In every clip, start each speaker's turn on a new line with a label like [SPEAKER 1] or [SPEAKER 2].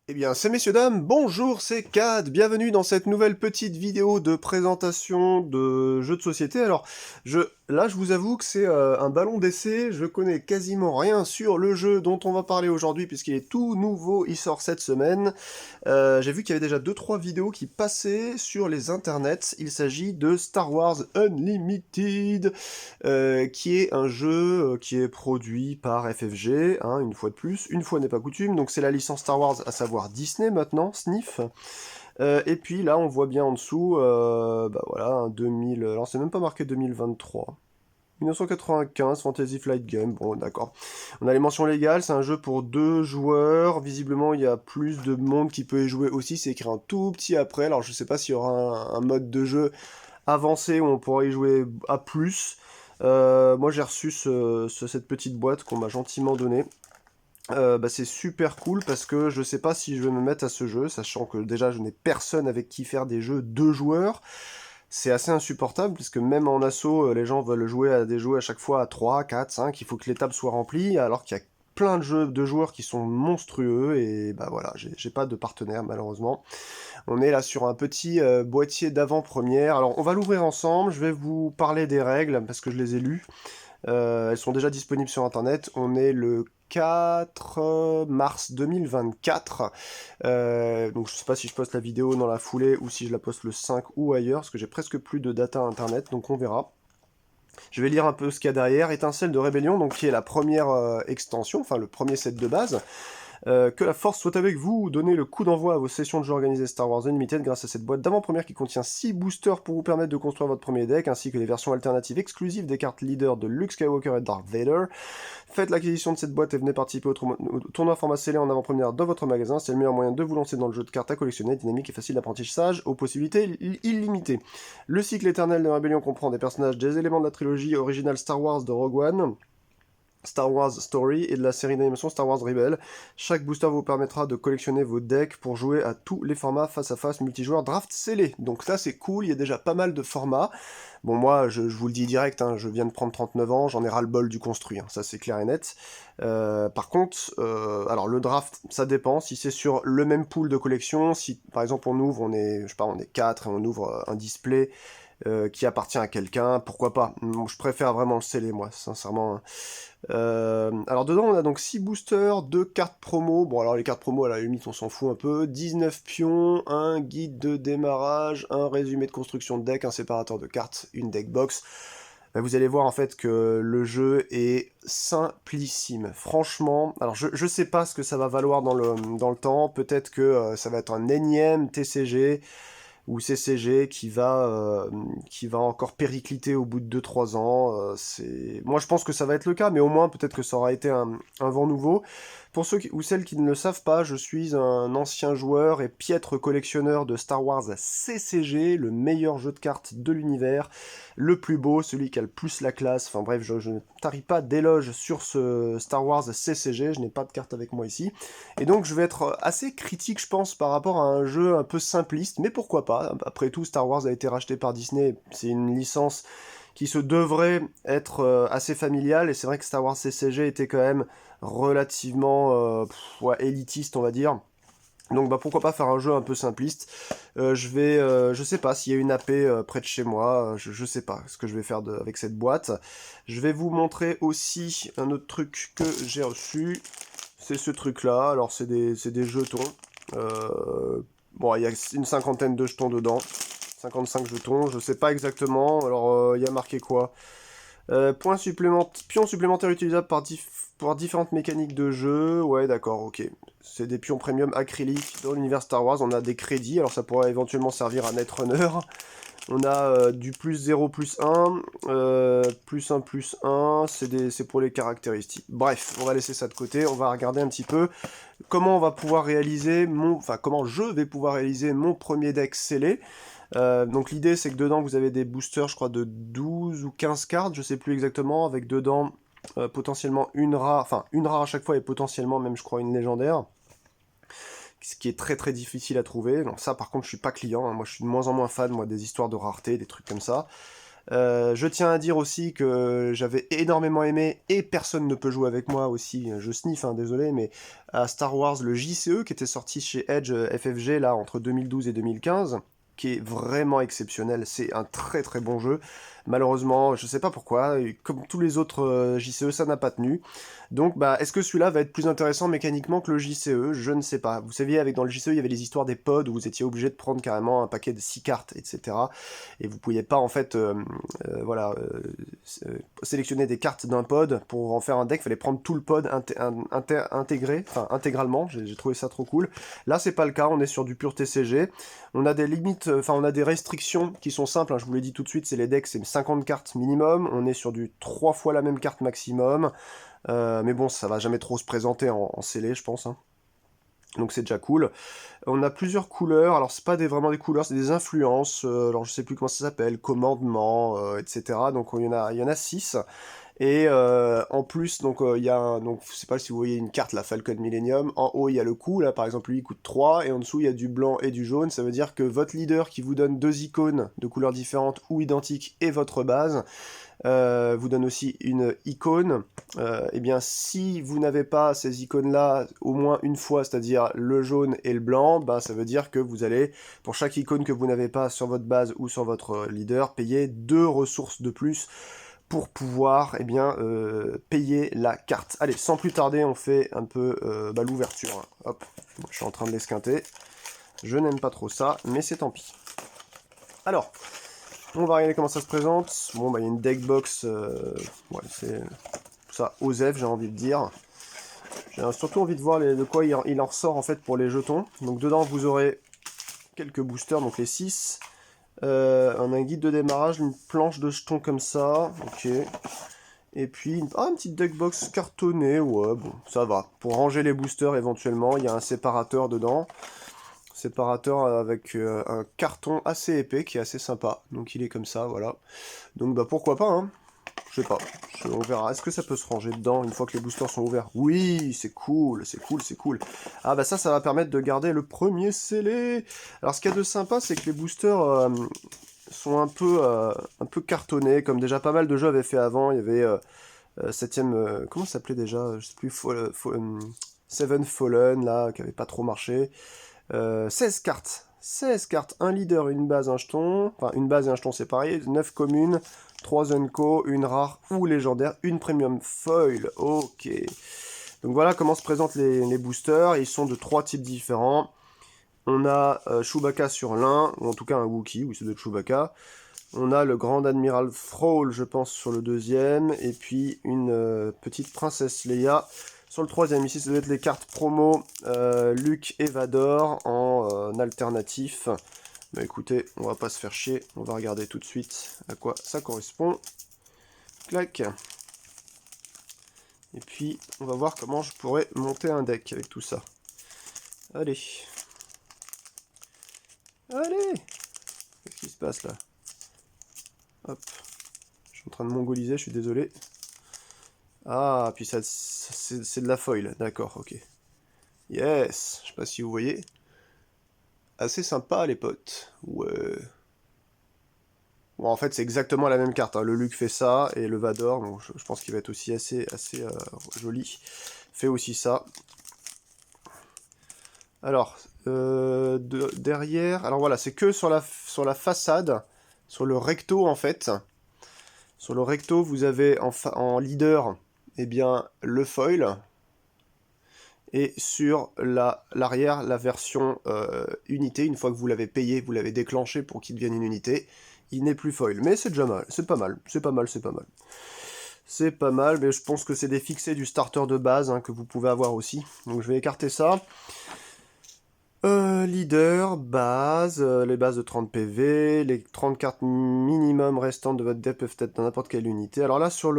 [SPEAKER 1] Eh bien, c'est messieurs dames, bonjour, c'est Cad, bienvenue dans cette nouvelle petite vidéo de présentation de jeux de société. Alors, là, je vous avoue que c'est un ballon d'essai, je connais quasiment rien sur le jeu dont on va parler aujourd'hui puisqu'il est tout nouveau, il sort cette semaine. J'ai vu qu'il y avait déjà deux trois vidéos qui passaient sur les internets. Il s'agit de Star Wars Unlimited, qui est un jeu qui est produit par FFG, hein, une fois de plus. Une fois n'est pas coutume, donc c'est la licence Star Wars, à savoir Disney maintenant, Sniff. Et puis là, on voit bien en dessous, bah voilà, un 2000, alors c'est même pas marqué 2023. 1995, Fantasy Flight Game, bon d'accord. On a les mentions légales, c'est un jeu pour deux joueurs, visiblement il y a plus de monde qui peut y jouer aussi, c'est écrit un tout petit après, alors je sais pas s'il y aura un mode de jeu avancé où on pourra y jouer à plus. Moi j'ai reçu cette petite boîte qu'on m'a gentiment donnée. Bah, c'est super cool parce que je sais pas si je vais me mettre à ce jeu, sachant que déjà je n'ai personne avec qui faire des jeux deux joueurs. C'est assez insupportable puisque même en assaut, les gens veulent jouer à des jeux à chaque fois à 3, 4, 5, il faut que les tables soient remplies alors qu'il y a plein de jeux de joueurs qui sont monstrueux et bah voilà, j'ai pas de partenaire malheureusement. On est là sur un petit boîtier d'avant-première. Alors on va l'ouvrir ensemble, je vais vous parler des règles parce que je les ai lues. Elles sont déjà disponibles sur internet. On est le 4 mars 2024. Donc je sais pas si je poste la vidéo dans la foulée ou si je la poste le 5 ou ailleurs, parce que j'ai presque plus de data internet, donc on verra. Je vais lire un peu ce qu'il y a derrière. Étincelle de Rébellion, donc qui est la première extension, enfin le premier set de base. Que la force soit avec vous, donnez le coup d'envoi à vos sessions de jeu organisées Star Wars Unlimited grâce à cette boîte d'avant-première qui contient 6 boosters pour vous permettre de construire votre premier deck, ainsi que les versions alternatives exclusives des cartes leaders de Luke Skywalker et Darth Vader. Faites l'acquisition de cette boîte et venez participer au tournoi format scellé en avant-première dans votre magasin, c'est le meilleur moyen de vous lancer dans le jeu de cartes à collectionner, dynamique et facile d'apprentissage, aux possibilités illimitées. Le cycle éternel de Rébellion comprend des personnages des éléments de la trilogie originale Star Wars de Rogue One, Star Wars Story et de la série d'animation Star Wars Rebel. Chaque booster vous permettra de collectionner vos decks pour jouer à tous les formats face-à-face multijoueur draft scellé. Donc ça c'est cool, il y a déjà pas mal de formats. Bon moi je vous le dis direct, hein, je viens de prendre 39 ans, j'en ai ras le bol du construit, hein, ça c'est clair et net. Par contre, alors le draft ça dépend, si c'est sur le même pool de collection, si par exemple on ouvre, je sais pas, on est 4 et on ouvre un display qui appartient à quelqu'un, pourquoi pas. Je préfère vraiment le sceller moi, sincèrement. Alors dedans on a donc 6 boosters, 2 cartes promo, bon alors les cartes promo à la limite on s'en fout un peu, 19 pions, un guide de démarrage, un résumé de construction de deck, un séparateur de cartes, une deck box. Vous allez voir en fait que le jeu est simplissime. Franchement, alors je sais pas ce que ça va valoir dans le temps, peut-être que ça va être un énième TCG, ou CCG qui va encore péricliter au bout de 2 3 ans. Moi je pense que ça va être le cas, mais au moins peut-être que ça aura été un vent nouveau. Pour ceux ou celles qui ne le savent pas, je suis un ancien joueur et piètre collectionneur de Star Wars CCG, le meilleur jeu de cartes de l'univers, le plus beau, celui qui a le plus la classe. Enfin bref, je ne tarie pas d'éloges sur ce Star Wars CCG, je n'ai pas de carte avec moi ici. Et donc je vais être assez critique, je pense, par rapport à un jeu un peu simpliste, mais pourquoi pas. Après tout, Star Wars a été racheté par Disney, c'est une licence qui se devrait être assez familiale, et c'est vrai que Star Wars CCG était quand même relativement ouais, élitiste, on va dire. Donc bah pourquoi pas faire un jeu un peu simpliste. Je sais pas s'il y a une AP près de chez moi, je sais pas ce que je vais faire avec cette boîte. Je vais vous montrer aussi un autre truc que j'ai reçu. C'est ce truc-là. Alors, c'est des jetons. Bon, il y a une cinquantaine de jetons dedans. 55 jetons, je sais pas exactement. Alors, il y a marqué quoi? Pions supplémentaires utilisables pour différentes mécaniques de jeu. Ouais, d'accord, ok. C'est des pions premium acryliques dans l'univers Star Wars. On a des crédits, alors ça pourrait éventuellement servir à Netrunner. On a du plus 0, plus 1, plus 1, c'est pour les caractéristiques. Bref, on va laisser ça de côté, on va regarder un petit peu comment on va pouvoir réaliser enfin comment je vais pouvoir réaliser mon premier deck scellé. Donc l'idée c'est que dedans vous avez des boosters, je crois de 12 ou 15 cartes, je sais plus exactement, avec dedans potentiellement une rare à chaque fois et potentiellement même je crois une légendaire, ce qui est très très difficile à trouver. Donc ça par contre je suis pas client, hein. Moi je suis de moins en moins fan moi des histoires de rareté, des trucs comme ça. Je tiens à dire aussi que j'avais énormément aimé, et personne ne peut jouer avec moi aussi, je sniffe, hein, désolé, mais à Star Wars, le JCE, qui était sorti chez Edge FFG, là, entre 2012 et 2015, qui est vraiment exceptionnel, c'est un très très bon jeu. Malheureusement, je sais pas pourquoi, et comme tous les autres JCE, ça n'a pas tenu. Donc, bah, est-ce que celui-là va être plus intéressant mécaniquement que le JCE? Je ne sais pas. Vous saviez, avec dans le JCE, il y avait les histoires des pods où vous étiez obligé de prendre carrément un paquet de 6 cartes, etc. Et vous pouviez pas, en fait, voilà, sélectionner des cartes d'un pod pour en faire un deck. Il fallait prendre tout le pod intégré, enfin intégralement. J'ai trouvé ça trop cool. Là, c'est pas le cas. On est sur du pur TCG. On a des limites, enfin, on a des restrictions qui sont simples, hein, je vous l'ai dit tout de suite, c'est les decks, c'est 50 cartes minimum, on est sur du 3 fois la même carte maximum, mais bon, ça va jamais trop se présenter en scellé, je pense, hein. Donc c'est déjà cool. On a plusieurs couleurs, alors c'est pas vraiment des couleurs, c'est des influences, alors je sais plus comment ça s'appelle, commandement, etc. Donc il y en a 6. Et en plus, donc il y a donc je sais pas si vous voyez une carte, la Falcon Millennium. En haut, il y a le coup, là par exemple, lui il coûte 3, et en dessous il y a du blanc et du jaune. Ça veut dire que votre leader qui vous donne 2 icônes de couleurs différentes ou identiques et votre base vous donne aussi une icône. Et bien si vous n'avez pas ces icônes-là au moins une fois, c'est-à-dire le jaune et le blanc, bah, ça veut dire que vous allez, pour chaque icône que vous n'avez pas sur votre base ou sur votre leader, payer 2 ressources de plus pour pouvoir payer la carte. Allez, sans plus tarder, on fait un peu l'ouverture. Hop, je suis en train de l'esquinter. Je n'aime pas trop ça, mais c'est tant pis. Alors, on va regarder comment ça se présente. Bon, bah, il y a une deck box. Ouais, c'est ça, OSEF, j'ai envie de dire. J'ai surtout envie de voir de quoi il en ressort en fait pour les jetons. Donc, dedans, vous aurez quelques boosters, donc les 6. On a un guide de démarrage, une planche de jetons comme ça, ok. Et puis une petite deck box cartonnée, ouais, bon, ça va. Pour ranger les boosters éventuellement, il y a un séparateur dedans. Séparateur avec un carton assez épais qui est assez sympa. Donc il est comme ça, voilà. Donc bah pourquoi pas, hein. Je sais pas, on verra. Est-ce que ça peut se ranger dedans une fois que les boosters sont ouverts? Oui, c'est cool, c'est cool, c'est cool. Ah bah ça va permettre de garder le premier scellé. Alors ce qu'il y a de sympa, c'est que les boosters sont un peu cartonnés, comme déjà pas mal de jeux avaient fait avant. Il y avait 7ème, comment ça s'appelait déjà? Je sais plus, Seven Fallen, là, qui avait pas trop marché. 16 cartes. 16 cartes, un leader, une base, un jeton. Enfin, une base et un jeton séparés. 9 communes, 3 unco, une rare ou légendaire, une premium foil. Ok. Donc voilà comment se présentent les boosters. Ils sont de 3 types différents. On a Chewbacca sur l'un, ou en tout cas un Wookiee, oui c'est de Chewbacca. On a le Grand Admiral Thrawn, je pense, sur le deuxième. Et puis une petite princesse Leia sur le troisième. Ici, ça doit être les cartes promo Luke et Vador en alternatif. Bah écoutez, on va pas se faire chier. On va regarder tout de suite à quoi ça correspond. Clac. Et puis, on va voir comment je pourrais monter un deck avec tout ça. Allez. Allez! Qu'est-ce qui se passe là? Hop. Je suis en train de mongoliser, je suis désolé. Ah, puis ça c'est de la foil, d'accord, ok. Yes! Je sais pas si vous voyez. Assez sympa les potes. Ouais. Bon, en fait, c'est exactement la même carte, hein. Le Luke fait ça, et le Vador, donc je pense qu'il va être aussi assez joli, fait aussi ça. Alors, derrière... Alors voilà, c'est que sur la façade, sur le recto en fait. Sur le recto, vous avez en leader, eh bien, le foil. Et sur l'arrière, la version unité, une fois que vous l'avez payé, vous l'avez déclenché pour qu'il devienne une unité, il n'est plus foil. Mais c'est déjà mal, c'est pas mal, c'est pas mal, c'est pas mal. C'est pas mal, mais je pense que c'est des fixés du starter de base hein, que vous pouvez avoir aussi. Donc je vais écarter ça. Leader, base, les bases de 30 PV, les 30 cartes minimum restantes de votre deck peuvent être dans n'importe quelle unité. Alors là, sur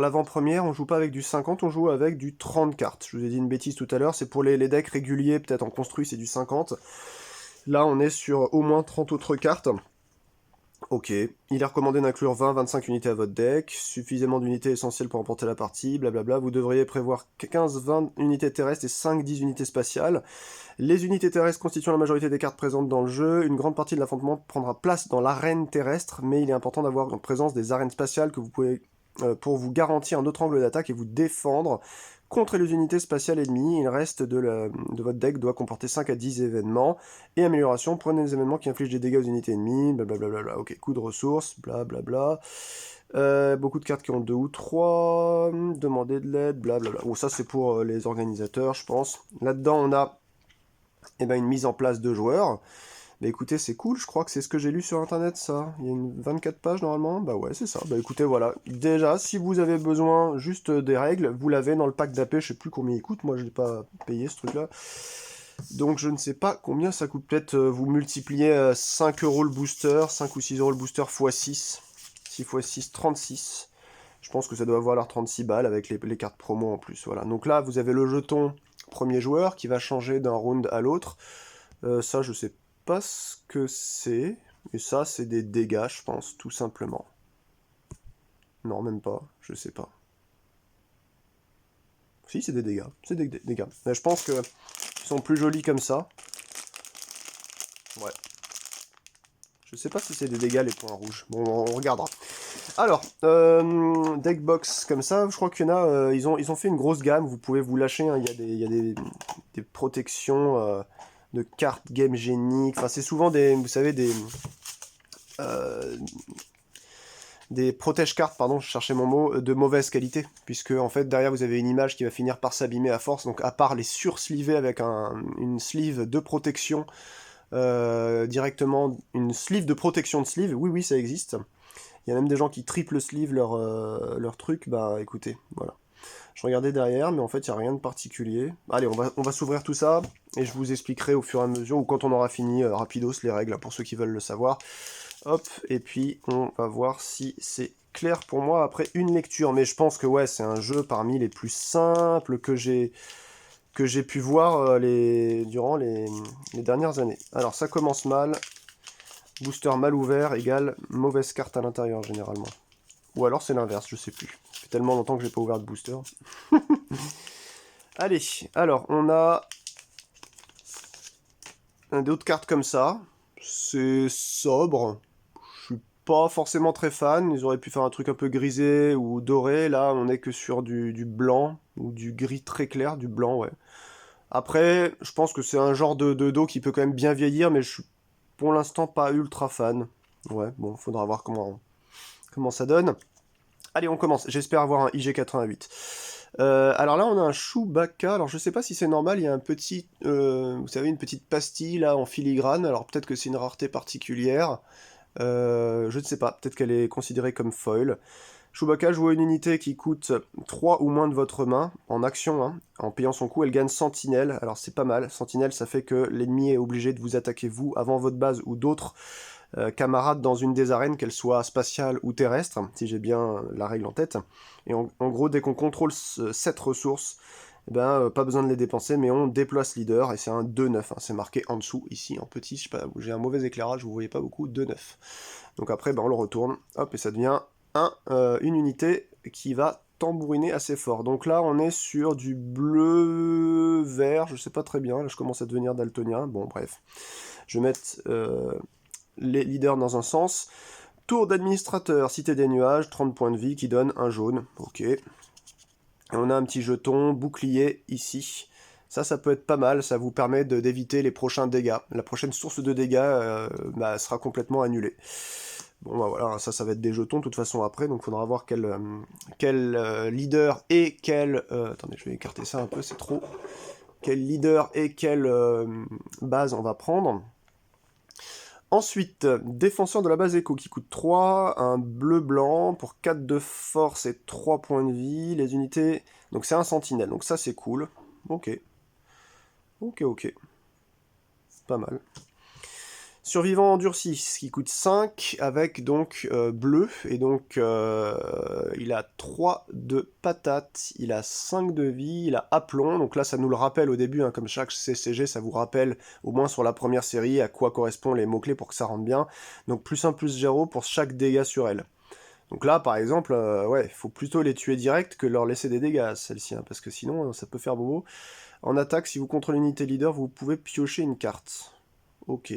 [SPEAKER 1] l'avant-première, on joue pas avec du 50, on joue avec du 30 cartes. Je vous ai dit une bêtise tout à l'heure, c'est pour les decks réguliers, peut-être en construit, c'est du 50. Là, on est sur au moins 30 autres cartes. Ok, il est recommandé d'inclure 20-25 unités à votre deck, suffisamment d'unités essentielles pour remporter la partie, blablabla. Vous devriez prévoir 15-20 unités terrestres et 5-10 unités spatiales. Les unités terrestres constituant la majorité des cartes présentes dans le jeu. Une grande partie de l'affrontement prendra place dans l'arène terrestre, mais il est important d'avoir en présence des arènes spatiales que vous pouvez pour vous garantir un autre angle d'attaque et vous défendre contre les unités spatiales ennemies. Il reste de votre deck doit comporter 5 à 10 événements. Et amélioration, prenez des événements qui infligent des dégâts aux unités ennemies, blablabla. Ok, coût de ressources, blablabla. Beaucoup de cartes qui ont 2 ou 3. Demander de l'aide, blablabla. Bon, ça c'est pour les organisateurs, je pense. Là-dedans, on a une mise en place de joueurs. Bah écoutez, c'est cool, je crois que c'est ce que j'ai lu sur internet, ça. Il y a une 24 pages normalement. Bah ouais, c'est ça. Bah écoutez, voilà. Déjà, si vous avez besoin juste des règles, vous l'avez dans le pack d'AP, je sais plus combien il coûte, moi je l'ai pas payé ce truc-là. Donc je ne sais pas combien ça coûte. Peut-être vous multipliez 5 euros le booster, 5 ou 6 euros le booster x 6. 6 x 6, 36. Je pense que ça doit valoir 36 balles avec les cartes promo en plus. Voilà. Donc là, vous avez le jeton premier joueur qui va changer d'un round à l'autre. Ça, je sais pas ce que c'est. Et ça, c'est des dégâts, je pense, tout simplement. Non, même pas. Je sais pas. Si, c'est des dégâts. C'est des dégâts. Mais je pense que ils sont plus jolis comme ça. Ouais. Je sais pas si c'est des dégâts les points rouges. Bon, on regardera. Alors, deck box comme ça, je crois qu'il y en a, ils ont fait une grosse gamme, vous pouvez vous lâcher, hein. Il y a des protections de cartes game géniques, enfin c'est souvent vous savez, euh, des protège-cartes, pardon, je cherchais mon mot, de mauvaise qualité, puisque en fait derrière vous avez une image qui va finir par s'abîmer à force, donc à part les sursliver avec une sleeve de protection, directement, une sleeve de protection de sleeve, oui ça existe. Il y a même des gens qui triple sleeve leur truc, bah écoutez, voilà. Je regardais derrière, mais en fait il n'y a rien de particulier. Allez, on va s'ouvrir tout ça, et je vous expliquerai au fur et à mesure, ou quand on aura fini, rapidos, les règles, pour ceux qui veulent le savoir. Hop, et puis on va voir si c'est clair pour moi après une lecture. Mais je pense que ouais, c'est un jeu parmi les plus simples que j'ai pu voir durant les dernières années. Alors ça commence mal. Booster mal ouvert égale mauvaise carte à l'intérieur généralement. Ou alors c'est l'inverse, je sais plus. Ça fait tellement longtemps que j'ai pas ouvert de booster. Allez, alors on a d'autres cartes comme ça. C'est sobre. Je suis pas forcément très fan. Ils auraient pu faire un truc un peu grisé ou doré. Là, on est que sur du blanc ou du gris très clair, du blanc, ouais. Après, je pense que c'est un genre de dos qui peut quand même bien vieillir, mais je suis pour l'instant pas ultra fan. Ouais, bon, faudra voir comment ça donne. Allez, on commence. J'espère avoir un IG88. Alors là, on a un Chewbacca. Alors, je sais pas si c'est normal. Il y a un petit, vous savez, une petite pastille là en filigrane. Alors peut-être que c'est une rareté particulière. Je ne sais pas. Peut-être qu'elle est considérée comme foil. Chewbacca joue une unité qui coûte 3 ou moins de votre main en action, hein. En payant son coup, elle gagne Sentinelle. Alors c'est pas mal. Sentinelle, ça fait que l'ennemi est obligé de vous attaquer vous avant votre base ou d'autres camarades dans une des arènes, qu'elle soit spatiale ou terrestre, si j'ai bien la règle en tête. Et en gros, dès qu'on contrôle cette ressource, pas besoin de les dépenser, mais on déploie ce leader, et c'est un 2-9, hein, c'est marqué en dessous, ici, en petit, je sais pas, j'ai un mauvais éclairage, vous voyez pas beaucoup, 2-9. Donc après, on le retourne, hop, et ça devient une unité qui va tambouriner assez fort. Donc là, on est sur du bleu-vert, je sais pas très bien, là je commence à devenir daltonien, bon bref. Je vais mettre les leaders dans un sens. Tour d'administrateur, cité des nuages, 30 points de vie qui donne un jaune. Ok. Et on a un petit jeton, bouclier ici. Ça peut être pas mal, ça vous permet d'éviter les prochains dégâts. La prochaine source de dégâts sera complètement annulée. Bon bah voilà, ça va être des jetons de toute façon après, donc il faudra voir quel leader et quel... attendez, je vais écarter ça un peu, c'est trop. Quel leader et quelle base on va prendre. Ensuite, défenseur de la base écho qui coûte 3, un bleu-blanc pour 4 de force et 3 points de vie. Les unités... Donc c'est un sentinelle, donc ça c'est cool. Ok. Ok. Pas mal. Survivant endurci, ce qui coûte 5, avec donc bleu, et donc il a 3 de patates, il a 5 de vie, il a aplomb, donc là ça nous le rappelle au début, hein, comme chaque CCG, ça vous rappelle, au moins sur la première série, à quoi correspondent les mots-clés pour que ça rentre bien. Donc plus 1, plus 0 pour chaque dégât sur elle. Donc là, par exemple, ouais, il faut plutôt les tuer direct que leur laisser des dégâts, celle-ci, hein, parce que sinon, ça peut faire bobo. En attaque, si vous contrôlez l'unité leader, vous pouvez piocher une carte. Ok.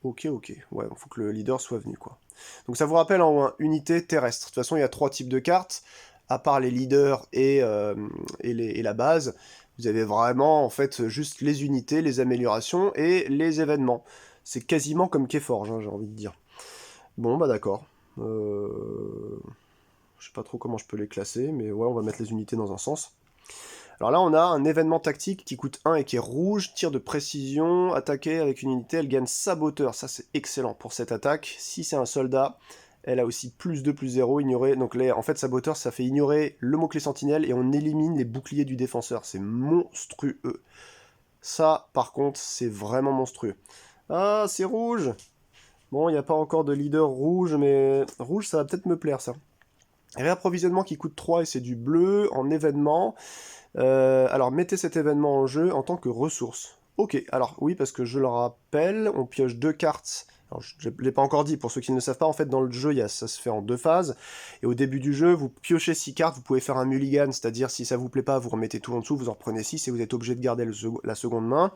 [SPEAKER 1] Ok. Ouais, il faut que le leader soit venu, quoi. Donc ça vous rappelle en unité terrestre. De toute façon, il y a 3 types de cartes. À part les leaders et la base, vous avez vraiment, en fait, juste les unités, les améliorations et les événements. C'est quasiment comme Keyforge, hein, j'ai envie de dire. Bon, bah d'accord. Je sais pas trop comment je peux les classer, mais ouais, on va mettre les unités dans un sens. Alors là, on a un événement tactique qui coûte 1 et qui est rouge, tir de précision, attaquer avec une unité, elle gagne saboteur. Ça, c'est excellent pour cette attaque. Si c'est un soldat, elle a aussi plus 2, plus 0, ignorer. Donc là, en fait, saboteur, ça fait ignorer le mot-clé sentinelle et on élimine les boucliers du défenseur. C'est monstrueux. Ça, par contre, c'est vraiment monstrueux. Ah, c'est rouge! Bon, il n'y a pas encore de leader rouge, mais rouge, ça va peut-être me plaire, ça. Réapprovisionnement qui coûte 3 et c'est du bleu en événement. Alors, mettez cet événement en jeu en tant que ressource. Ok, alors oui, parce que je le rappelle, on pioche 2 cartes. Alors, je ne l'ai pas encore dit, pour ceux qui ne le savent pas, en fait, dans le jeu, ça se fait en 2 phases. Et au début du jeu, vous piochez 6 cartes, vous pouvez faire un mulligan, c'est-à-dire si ça vous plaît pas, vous remettez tout en dessous, vous en reprenez 6 et vous êtes obligé de garder la seconde main.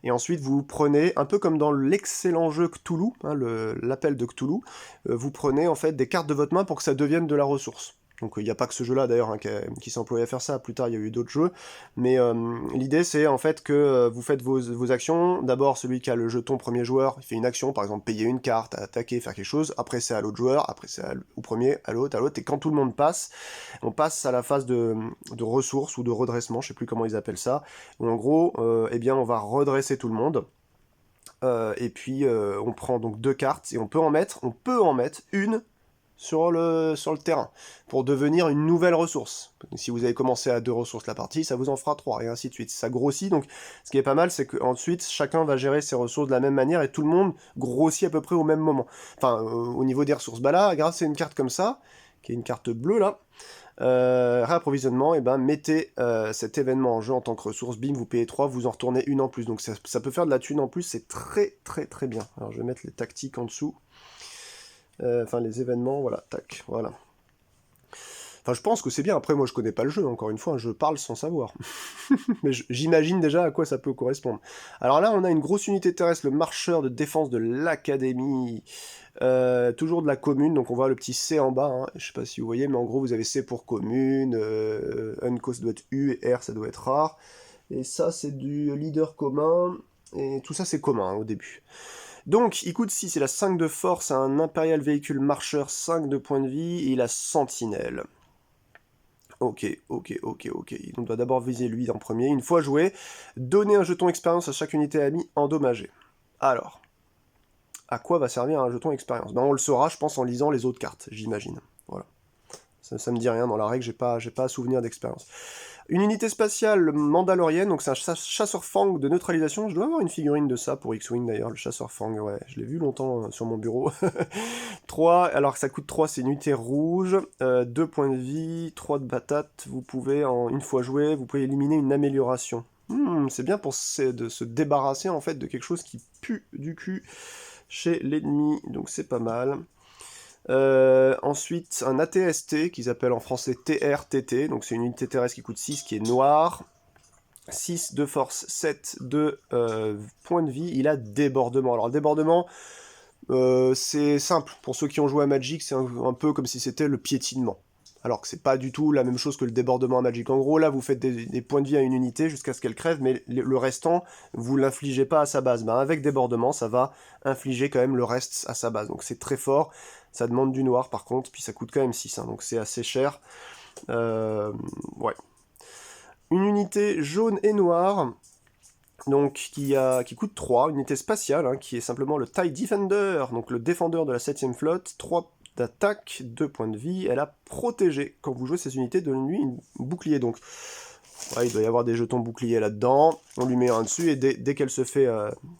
[SPEAKER 1] Et ensuite, vous prenez, un peu comme dans l'excellent jeu Cthulhu, hein, l'appel de Cthulhu, vous prenez en fait des cartes de votre main pour que ça devienne de la ressource. Donc il n'y a pas que ce jeu-là d'ailleurs hein, qui s'emploie à faire ça, plus tard il y a eu d'autres jeux, mais l'idée c'est en fait que vous faites vos actions, d'abord celui qui a le jeton premier joueur, il fait une action, par exemple payer une carte, attaquer, faire quelque chose, après c'est à l'autre joueur, après c'est au premier, à l'autre, et quand tout le monde passe, on passe à la phase de ressources ou de redressement, je sais plus comment ils appellent ça, où en gros, eh bien on va redresser tout le monde, et puis on prend donc 2 cartes, et on peut en mettre une sur le terrain, pour devenir une nouvelle ressource. Si vous avez commencé à 2 ressources la partie, ça vous en fera 3, et ainsi de suite. Ça grossit, donc ce qui est pas mal, c'est qu'ensuite, chacun va gérer ses ressources de la même manière, et tout le monde grossit à peu près au même moment. Enfin, au niveau des ressources. Bah là, grâce à une carte comme ça, qui est une carte bleue là, réapprovisionnement, et ben mettez cet événement en jeu en tant que ressource, bim, vous payez 3, vous en retournez une en plus, donc ça peut faire de la thune en plus, c'est très bien. Alors je vais mettre les tactiques en dessous. Enfin les événements, voilà, tac, voilà. Enfin je pense que c'est bien, après moi je connais pas le jeu, encore une fois, je parle sans savoir. Mais j'imagine déjà à quoi ça peut correspondre. Alors là on a une grosse unité terrestre, le marcheur de défense de l'académie, toujours de la commune, donc on voit le petit C en bas, hein. Je sais pas si vous voyez, mais en gros vous avez C pour commune, Unco ça doit être U, et R ça doit être rare, et ça c'est du leader commun, et tout ça c'est commun hein, au début. Donc, il coûte 6, il a 5 de force, un impérial véhicule marcheur, 5 de points de vie, et il a sentinelle. Ok. On doit d'abord viser lui en premier. Une fois joué, donner un jeton expérience à chaque unité amie endommagée. Alors, à quoi va servir un jeton expérience? Ben, on le saura, je pense, en lisant les autres cartes, j'imagine. Voilà. Ça me dit rien dans la règle, j'ai pas à souvenir d'expérience. Une unité spatiale mandalorienne, donc c'est un chasseur fang de neutralisation. Je dois avoir une figurine de ça pour X-Wing d'ailleurs, le chasseur fang, ouais, je l'ai vu longtemps sur mon bureau. 3, alors ça coûte 3, c'est une unité rouge, 2 points de vie, 3 de batates, vous pouvez, une fois joué, vous pouvez éliminer une amélioration. C'est bien pour de se débarrasser en fait de quelque chose qui pue du cul chez l'ennemi, donc c'est pas mal. Ensuite, un ATST, qu'ils appellent en français TRTT, donc c'est une unité terrestre qui coûte 6, qui est noire. 6 de force, 7 de points de vie, il a débordement. Alors, débordement, c'est simple. Pour ceux qui ont joué à Magic, c'est un peu comme si c'était le piétinement. Alors que c'est pas du tout la même chose que le débordement à Magic. En gros, là, vous faites des points de vie à une unité jusqu'à ce qu'elle crève, mais le restant, vous l'infligez pas à sa base. Ben, avec débordement, ça va infliger quand même le reste à sa base. Donc c'est très fort. Ça demande du noir, par contre, puis ça coûte quand même 6, hein, donc c'est assez cher. Ouais. Une unité jaune et noire, donc qui coûte 3, une unité spatiale, hein, qui est simplement le TIE Defender, donc le défendeur de la 7ème flotte, 3 d'attaque, 2 points de vie, elle a protégé. Quand vous jouez ces unités, donne-lui une bouclier, donc ouais, il doit y avoir des jetons boucliers là-dedans, on lui met un dessus, et dès qu'elle se fait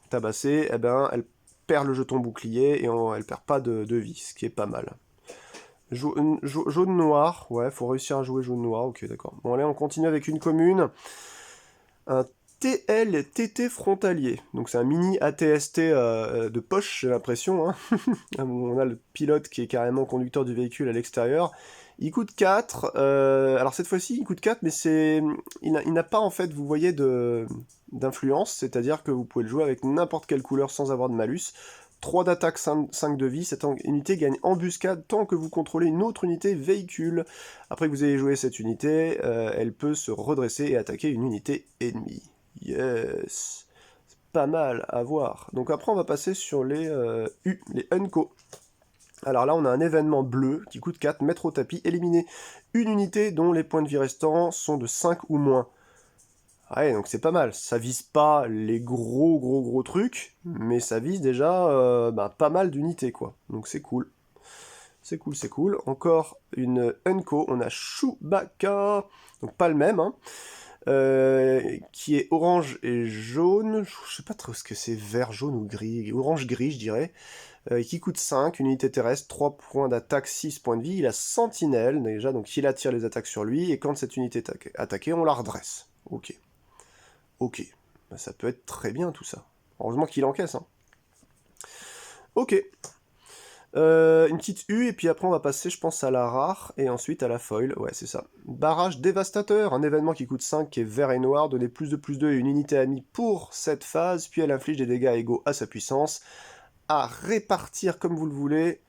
[SPEAKER 1] tabasser, eh ben, perd le jeton bouclier et elle perd pas de vie, ce qui est pas mal. Jaune-noir, ouais, faut réussir à jouer jaune-noir, ok, d'accord. Bon, allez, on continue avec une commune. Un TLTT frontalier. Donc c'est un mini ATST de poche, j'ai l'impression. Hein. On a le pilote qui est carrément conducteur du véhicule à l'extérieur. Il coûte 4. Alors cette fois-ci, il coûte 4, mais il n'a pas, en fait, vous voyez, d'influence. C'est-à-dire que vous pouvez le jouer avec n'importe quelle couleur sans avoir de malus. 3 d'attaque, 5 de vie, cette unité gagne embuscade tant que vous contrôlez une autre unité véhicule. Après que vous ayez joué cette unité, elle peut se redresser et attaquer une unité ennemie. Yes, c'est pas mal à voir. Donc après on va passer sur les les Unco. Alors là on a un événement bleu qui coûte 4, mettre au tapis, éliminer une unité dont les points de vie restants sont de 5 ou moins. Ouais, donc c'est pas mal. Ça vise pas les gros trucs, mais ça vise déjà pas mal d'unités, quoi. Donc c'est cool. C'est cool, c'est cool. Encore une Unco, on a Chewbacca, donc pas le même, hein, qui est orange et jaune. Je sais pas trop ce que c'est, vert, jaune ou gris. Orange-gris, je dirais. Qui coûte 5, unité terrestre, 3 points d'attaque, 6 points de vie. Il a sentinelle, déjà, donc il attire les attaques sur lui, et quand cette unité est attaquée, on la redresse. Ok. Ok, bah, ça peut être très bien tout ça. Heureusement qu'il encaisse. Hein. Ok. Une petite U, et puis après on va passer, je pense, à la rare, et ensuite à la foil. Ouais, c'est ça. Barrage dévastateur, un événement qui coûte 5, qui est vert et noir, donner plus de +2 et une unité amie pour cette phase, puis elle inflige des dégâts égaux à sa puissance, à répartir comme vous le voulez,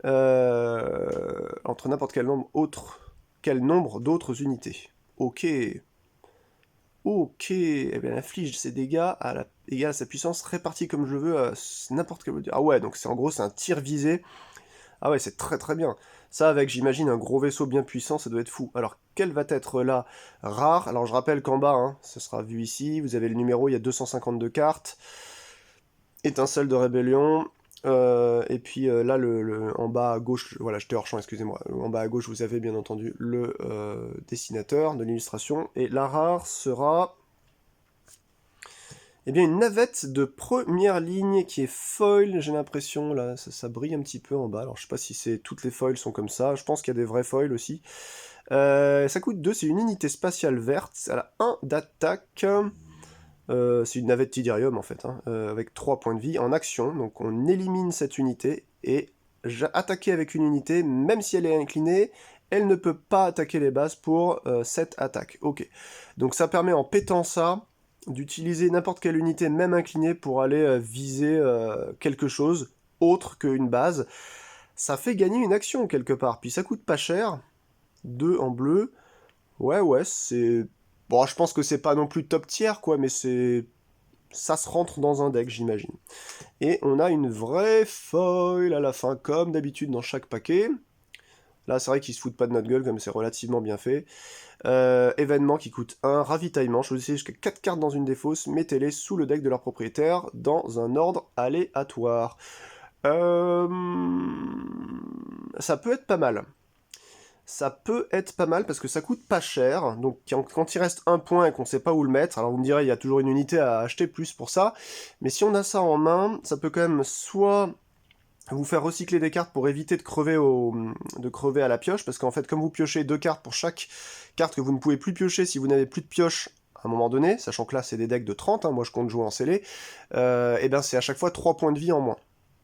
[SPEAKER 1] entre n'importe quel nombre d'autres unités. Ok. Ok, eh bien, elle inflige ses dégâts égale à sa puissance répartie comme je veux à n'importe quel... Ah ouais, donc en gros c'est un tir visé. Ah ouais, c'est très bien. Ça avec, j'imagine, un gros vaisseau bien puissant, ça doit être fou. Alors, quelle va être la rare? Alors je rappelle qu'en bas, hein, ce sera vu ici, vous avez le numéro, il y a 252 cartes. Étincelle de rébellion. Et puis là, en bas à gauche, voilà, j'étais hors champ, excusez-moi. En bas à gauche, vous avez bien entendu le dessinateur de l'illustration. Et la rare sera... Eh bien, une navette de première ligne qui est foil, j'ai l'impression, là, ça brille un petit peu en bas. Alors, je sais pas si toutes les foils sont comme ça. Je pense qu'il y a des vrais foils aussi. Ça coûte 2, c'est une unité spatiale verte. Elle a 1 d'attaque. C'est une navette Tidirium en fait, hein, avec 3 points de vie en action. Donc on élimine cette unité et attaquer avec une unité, même si elle est inclinée, elle ne peut pas attaquer les bases pour cette attaque. Ok. Donc ça permet en pétant ça d'utiliser n'importe quelle unité, même inclinée, pour aller viser quelque chose autre qu'une base. Ça fait gagner une action quelque part. Puis ça coûte pas cher. 2 en bleu. Ouais, c'est... Bon, je pense que c'est pas non plus top tier, quoi, mais ça se rentre dans un deck, j'imagine. Et on a une vraie foil à la fin, comme d'habitude dans chaque paquet. Là, c'est vrai qu'ils se foutent pas de notre gueule, comme c'est relativement bien fait. Événement qui coûte 1, ravitaillement. Choisissez jusqu'à 4 cartes dans une des fosses, mettez-les sous le deck de leur propriétaire, dans un ordre aléatoire. Ça peut être pas mal. Ça peut être pas mal parce que ça coûte pas cher, donc quand il reste un point et qu'on sait pas où le mettre, alors vous me direz il y a toujours une unité à acheter plus pour ça, mais si on a ça en main, ça peut quand même soit vous faire recycler des cartes pour éviter de crever à la pioche, parce qu'en fait comme vous piochez 2 cartes pour chaque carte que vous ne pouvez plus piocher si vous n'avez plus de pioche à un moment donné, sachant que là c'est des decks de 30, hein, moi je compte jouer en scellé, et ben c'est à chaque fois 3 points de vie en moins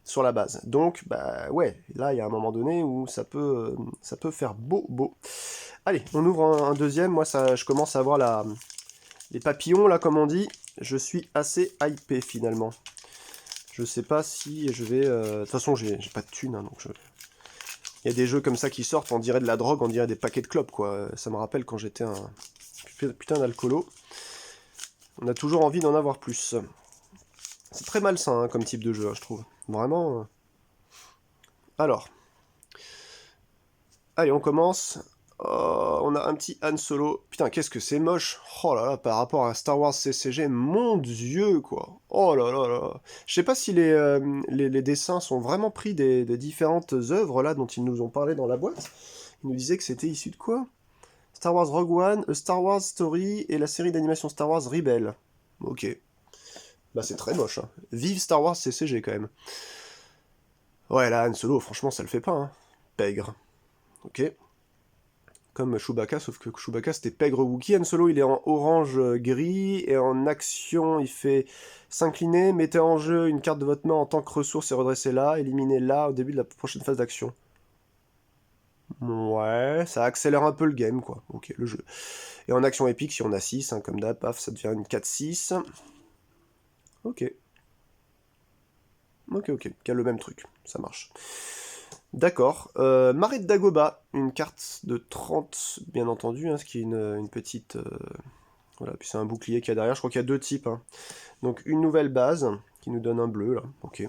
[SPEAKER 1] sur la base. Donc, bah ouais, là, il y a un moment donné où ça peut faire beau. Allez, on ouvre un deuxième. Moi, je commence à avoir les papillons, là, comme on dit. Je suis assez hypé, finalement. Je sais pas si je vais... De toute façon, j'ai pas de thunes, hein, donc il y a des jeux comme ça qui sortent, on dirait de la drogue, on dirait des paquets de clopes, quoi. Ça me rappelle quand j'étais un putain d'alcoolo. On a toujours envie d'en avoir plus. C'est très malsain, hein, comme type de jeu, hein, je trouve. Vraiment. Alors. Allez, on commence. On a un petit Han Solo. Putain, qu'est-ce que c'est moche. Oh là là, par rapport à Star Wars CCG, mon dieu, quoi. Oh là là là. Je sais pas si les dessins sont vraiment pris des différentes œuvres, là, dont ils nous ont parlé dans la boîte. Ils nous disaient que c'était issu de quoi? Star Wars Rogue One, A Star Wars Story et la série d'animation Star Wars Rebel. Ok. Bah c'est très moche, hein. Vive Star Wars CCG quand même. Ouais, là, Han Solo, franchement, ça le fait pas, hein. Pègre. Ok. Comme Chewbacca, sauf que Chewbacca c'était pègre Wookie. Han Solo il est en orange gris, et en action il fait s'incliner, mettez en jeu une carte de votre main en tant que ressource et redressez-la, éliminez-la au début de la prochaine phase d'action. Ouais, ça accélère un peu le game, quoi. Ok, le jeu. Et en action épique, si on a 6, hein, comme d'hab, paf, ça devient une 4-6. Ok. Ok, qui a le même truc, ça marche. D'accord. Marée de Dagoba, une carte de 30, bien entendu, hein, ce qui est une petite... voilà, puis c'est un bouclier qu'il y a derrière, je crois qu'il y a deux types, hein. Donc une nouvelle base, qui nous donne un bleu, là, ok.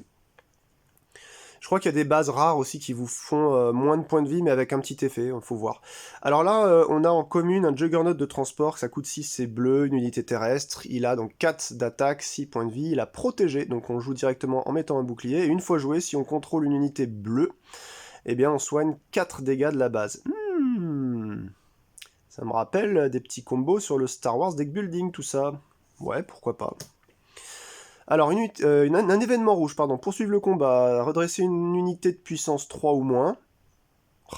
[SPEAKER 1] Je crois qu'il y a des bases rares aussi qui vous font moins de points de vie, mais avec un petit effet, il faut voir. Alors là, on a en commune un Juggernaut de transport, ça coûte 6, c'est bleu, une unité terrestre, il a donc 4 d'attaque, 6 points de vie, il a protégé, donc on joue directement en mettant un bouclier, et une fois joué, si on contrôle une unité bleue, eh bien on soigne 4 dégâts de la base. Ça me rappelle des petits combos sur le Star Wars deck building, tout ça. Ouais, pourquoi pas. Alors, un événement rouge, pardon. Poursuivre le combat, redresser une unité de puissance 3 ou moins.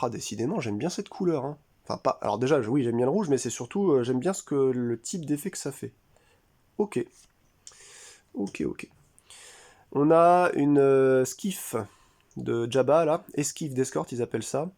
[SPEAKER 1] Ah, décidément, j'aime bien cette couleur, hein. Enfin, pas... Alors déjà, oui, j'aime bien le rouge, mais c'est surtout, j'aime bien le type d'effet que ça fait. Ok. Ok. On a une skiff de Jabba, là. Esquive d'escorte, ils appellent ça.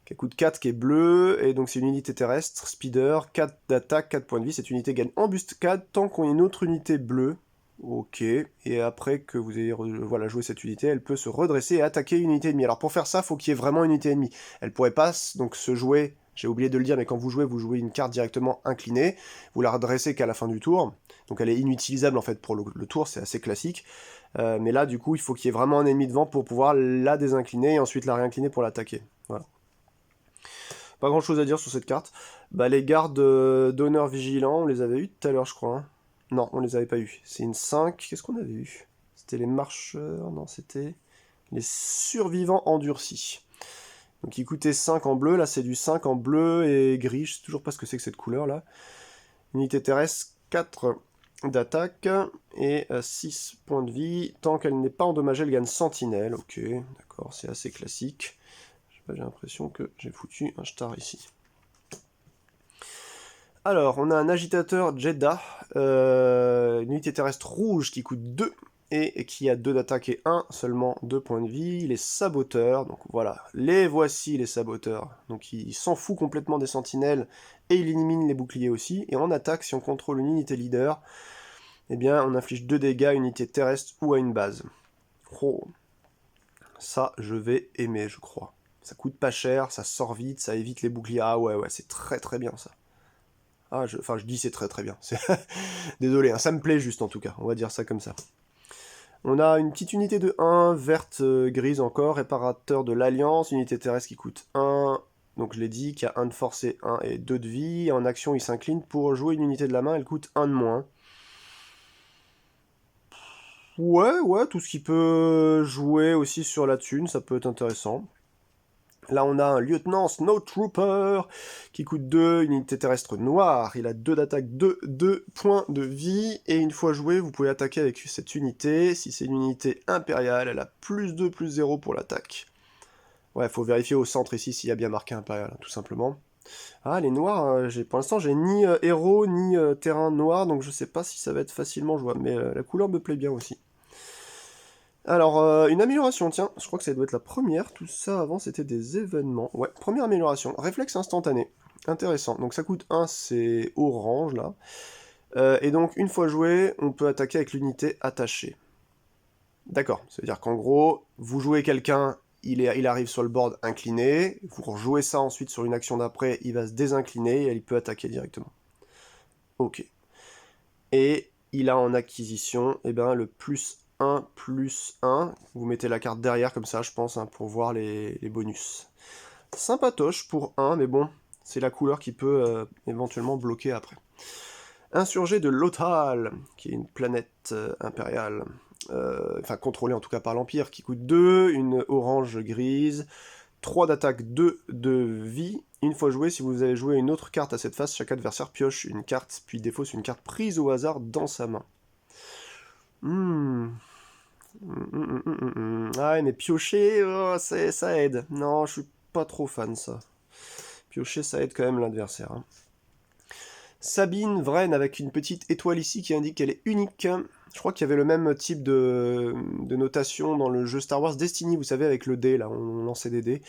[SPEAKER 1] Qui coûte 4, qui est bleu, et donc c'est une unité terrestre, speeder, 4 d'attaque, 4 points de vie. Cette unité gagne embuscade tant qu'on a une autre unité bleue. Ok, et après que vous ayez voilà, joué cette unité, elle peut se redresser et attaquer une unité ennemie. Alors pour faire ça, il faut qu'il y ait vraiment une unité ennemie. Elle pourrait pas donc se jouer, j'ai oublié de le dire, mais quand vous jouez une carte directement inclinée, vous la redressez qu'à la fin du tour, donc elle est inutilisable en fait pour le tour, c'est assez classique. Mais là du coup, il faut qu'il y ait vraiment un ennemi devant pour pouvoir la désincliner et ensuite la réincliner pour l'attaquer. Voilà. Pas grand chose à dire sur cette carte. Bah les gardes d'honneur vigilants, on les avait eu tout à l'heure je crois, hein. Non, on les avait pas eu. C'est une 5. Qu'est-ce qu'on avait eu? C'était les marcheurs, non, c'était les survivants endurcis. Donc ils coûtaient 5 en bleu, là c'est du 5 en bleu et gris, je sais toujours pas ce que c'est que cette couleur là. Unité terrestre, 4 d'attaque et 6 points de vie. Tant qu'elle n'est pas endommagée, elle gagne sentinelle. Ok, d'accord, c'est assez classique. J'ai l'impression que j'ai foutu un star ici. Alors, on a un agitateur Jeddah, une unité terrestre rouge qui coûte 2 et qui a 2 d'attaque et 1, seulement 2 points de vie. Il est saboteur, donc voilà, les voici les saboteurs. Donc il s'en fout complètement des sentinelles et il élimine les boucliers aussi. Et en attaque, si on contrôle une unité leader, eh bien on inflige 2 dégâts à une unité terrestre ou à une base. Oh, ça je vais aimer, je crois. Ça coûte pas cher, ça sort vite, ça évite les boucliers. Ah ouais, c'est très bien ça. Ah, je dis c'est très bien. Désolé, hein, ça me plaît juste en tout cas, on va dire ça comme ça. On a une petite unité de 1, verte, grise encore, réparateur de l'Alliance, unité terrestre qui coûte 1, donc je l'ai dit, qui a 1 de force et 1 et 2 de vie. En action, il s'incline pour jouer une unité de la main, elle coûte 1 de moins. Ouais, tout ce qui peut jouer aussi sur la thune, ça peut être intéressant. Là, on a un lieutenant Snowtrooper qui coûte 2, une unité terrestre noire. Il a 2 d'attaque, 2 points de vie. Et une fois joué, vous pouvez attaquer avec cette unité. Si c'est une unité impériale, elle a plus 2, plus 0 pour l'attaque. Ouais, faut vérifier au centre ici s'il y a bien marqué impérial, tout simplement. Ah, les noirs, pour l'instant, j'ai ni héros, ni terrain noir, donc je sais pas si ça va être facilement jouable. Mais la couleur me plaît bien aussi. Alors, une amélioration, tiens, je crois que ça doit être la première, tout ça avant c'était des événements. Ouais, première amélioration, réflexe instantané, intéressant. Donc ça coûte 1, c'est orange là. Et donc une fois joué, on peut attaquer avec l'unité attachée. D'accord, ça veut dire qu'en gros, vous jouez quelqu'un, il arrive sur le board incliné, vous rejouez ça ensuite sur une action d'après, il va se désincliner et il peut attaquer directement. Ok. Et il a en acquisition, le plus 1/1. Vous mettez la carte derrière comme ça, je pense, hein, pour voir les bonus. Sympatoche pour 1, mais bon, c'est la couleur qui peut éventuellement bloquer après. Insurgé de Lothal, qui est une planète impériale, enfin contrôlée en tout cas par l'Empire, qui coûte 2, une orange grise, 3 d'attaque, 2 de vie. Une fois joué, si vous avez joué une autre carte à cette phase, chaque adversaire pioche une carte, puis défausse une carte prise au hasard dans sa main. Hmm. Ah ouais, mais piocher, ça aide. Non, je suis pas trop fan, ça. Piocher, ça aide quand même l'adversaire, hein. Sabine Vren avec une petite étoile ici qui indique qu'elle est unique. Je crois qu'il y avait le même type de notation dans le jeu Star Wars Destiny, vous savez, avec le dé, là, on lançait des dés.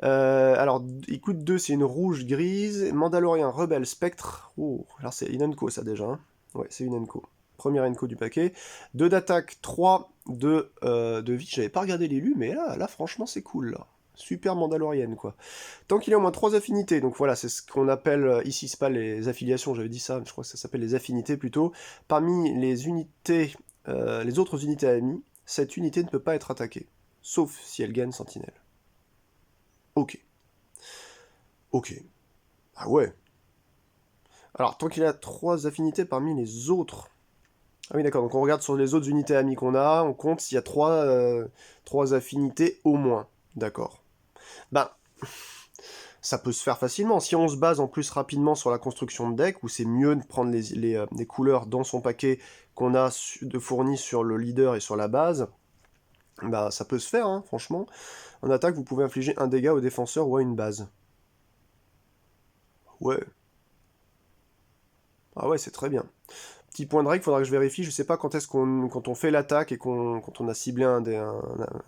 [SPEAKER 1] Alors, il coûte 2, c'est une rouge grise. Mandalorian, Rebelle, Spectre. Oh, alors c'est une Enco, ça déjà, hein. Ouais, c'est une Enco. Première Enco du paquet. 2 d'attaque, 3 de vie. J'avais pas regardé l'élu, mais là franchement, c'est cool, là. Super Mandalorienne, quoi. Tant qu'il a au moins 3 affinités, donc voilà, c'est ce qu'on appelle, ici c'est pas les affiliations, j'avais dit ça, mais je crois que ça s'appelle les affinités plutôt. Parmi les unités, les autres unités amies, cette unité ne peut pas être attaquée, sauf si elle gagne Sentinelle. Ok, ok. Ah ouais. Alors, tant qu'il a 3 affinités parmi les autres... Ah oui, d'accord, donc on regarde sur les autres unités amies qu'on a, on compte s'il y a 3 affinités au moins. D'accord. Ben, ça peut se faire facilement. Si on se base en plus rapidement sur la construction de deck, où c'est mieux de prendre les couleurs dans son paquet qu'on a de fourni sur le leader et sur la base, bah ça peut se faire, hein, franchement. En attaque, vous pouvez infliger un dégât au défenseur ou à une base. Ouais. Ah ouais, c'est très bien. Petit point de règle, faudra que je vérifie, je sais pas quand est-ce qu'on quand on fait l'attaque et quand on a ciblé un